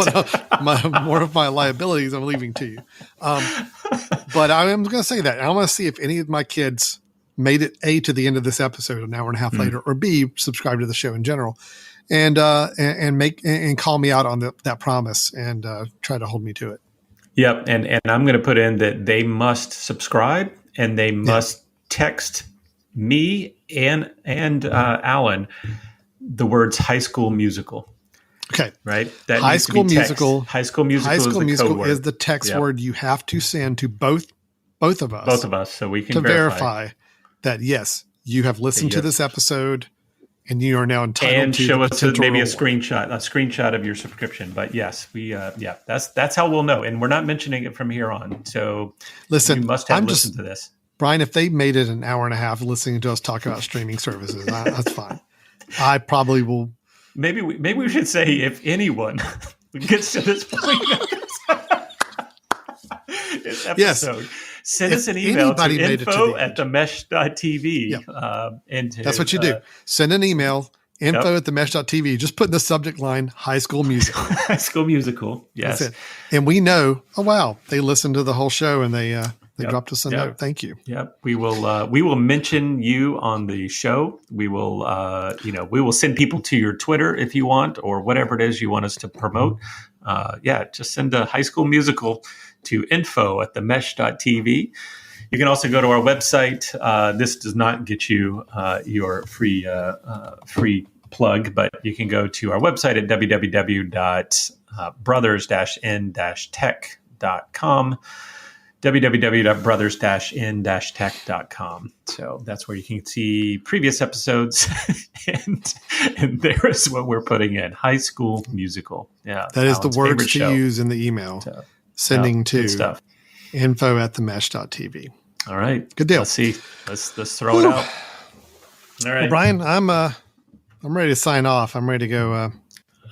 more of my liabilities I'm leaving to you. But I am going to say that I want to see if any of my kids made it A, to the end of this episode an hour and a half later, or B, subscribe to the show in general, and call me out on that promise and try to hold me to it. Yep, and I'm going to put in that they must subscribe and they must text me and Alan the words High School Musical. Okay, right. That High School Musical. High School Musical is the text word you have to send to both of us. Both of us, so we can to verify that yes, you have listened to this episode. And you are now entitled and to show us maybe a reward. screenshot of your subscription. But yes, we that's how we'll know. And we're not mentioning it from here on. So listen, you must have listened to this, Brian. If they made it an hour and a half listening to us talk about streaming services, that's fine. I probably will. Maybe we should say if anyone gets to this point, this episode. Yes. Send us an email to info@themesh.tv. That's what you do. Send an email, info@themesh.tv. Just put in the subject line, High School Musical. High School Musical. Yes. That's it. And we know, oh, wow, they listened to the whole show and they dropped us a note. Thank you. Yep. We will mention you on the show. We will, we will send people to your Twitter if you want, or whatever it is you want us to promote. Just send a High School Musical to info@themesh.tv. You can also go to our website. This does not get you your free plug, but you can go to our website at www.brothers-n-tech.com, www.brothers-n-tech.com. So that's where you can see previous episodes, and there is what we're putting in, High School Musical. Yeah, that is Alan's the words to use in the email. Sending to info@themesh.tv. All right. Good deal. Let's see. Let's throw it out. All right. Well, Brian, I'm ready to sign off. I'm ready to go.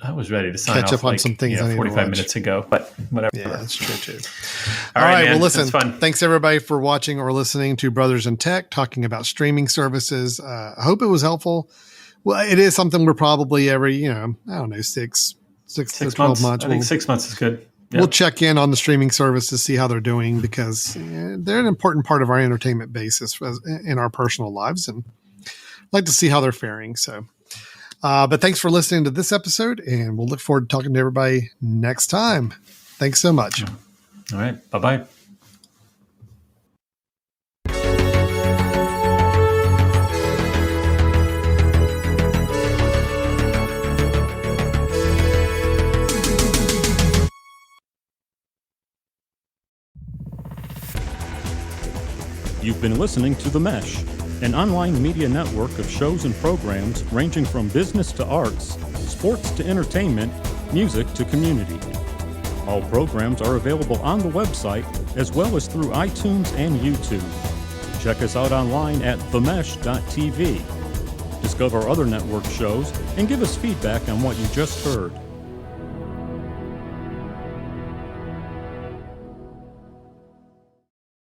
I was ready to sign catch off up on some things I need 45 minutes ago, but whatever. Yeah, that's true too. All right, well, listen, thanks everybody for watching or listening to Brothers in Tech, talking about streaming services. I hope it was helpful. Well, it is something we're probably every, I don't know, 6 to 12 months. I think 6 months is good. Yep. We'll check in on the streaming services, see how they're doing, because they're an important part of our entertainment basis in our personal lives, and I'd like to see how they're faring. So, but thanks for listening to this episode, and we'll look forward to talking to everybody next time. Thanks so much. All right. Bye-bye. You've been listening to The Mesh, an online media network of shows and programs ranging from business to arts, sports to entertainment, music to community. All programs are available on the website as well as through iTunes and YouTube. Check us out online at themesh.tv. Discover other network shows and give us feedback on what you just heard.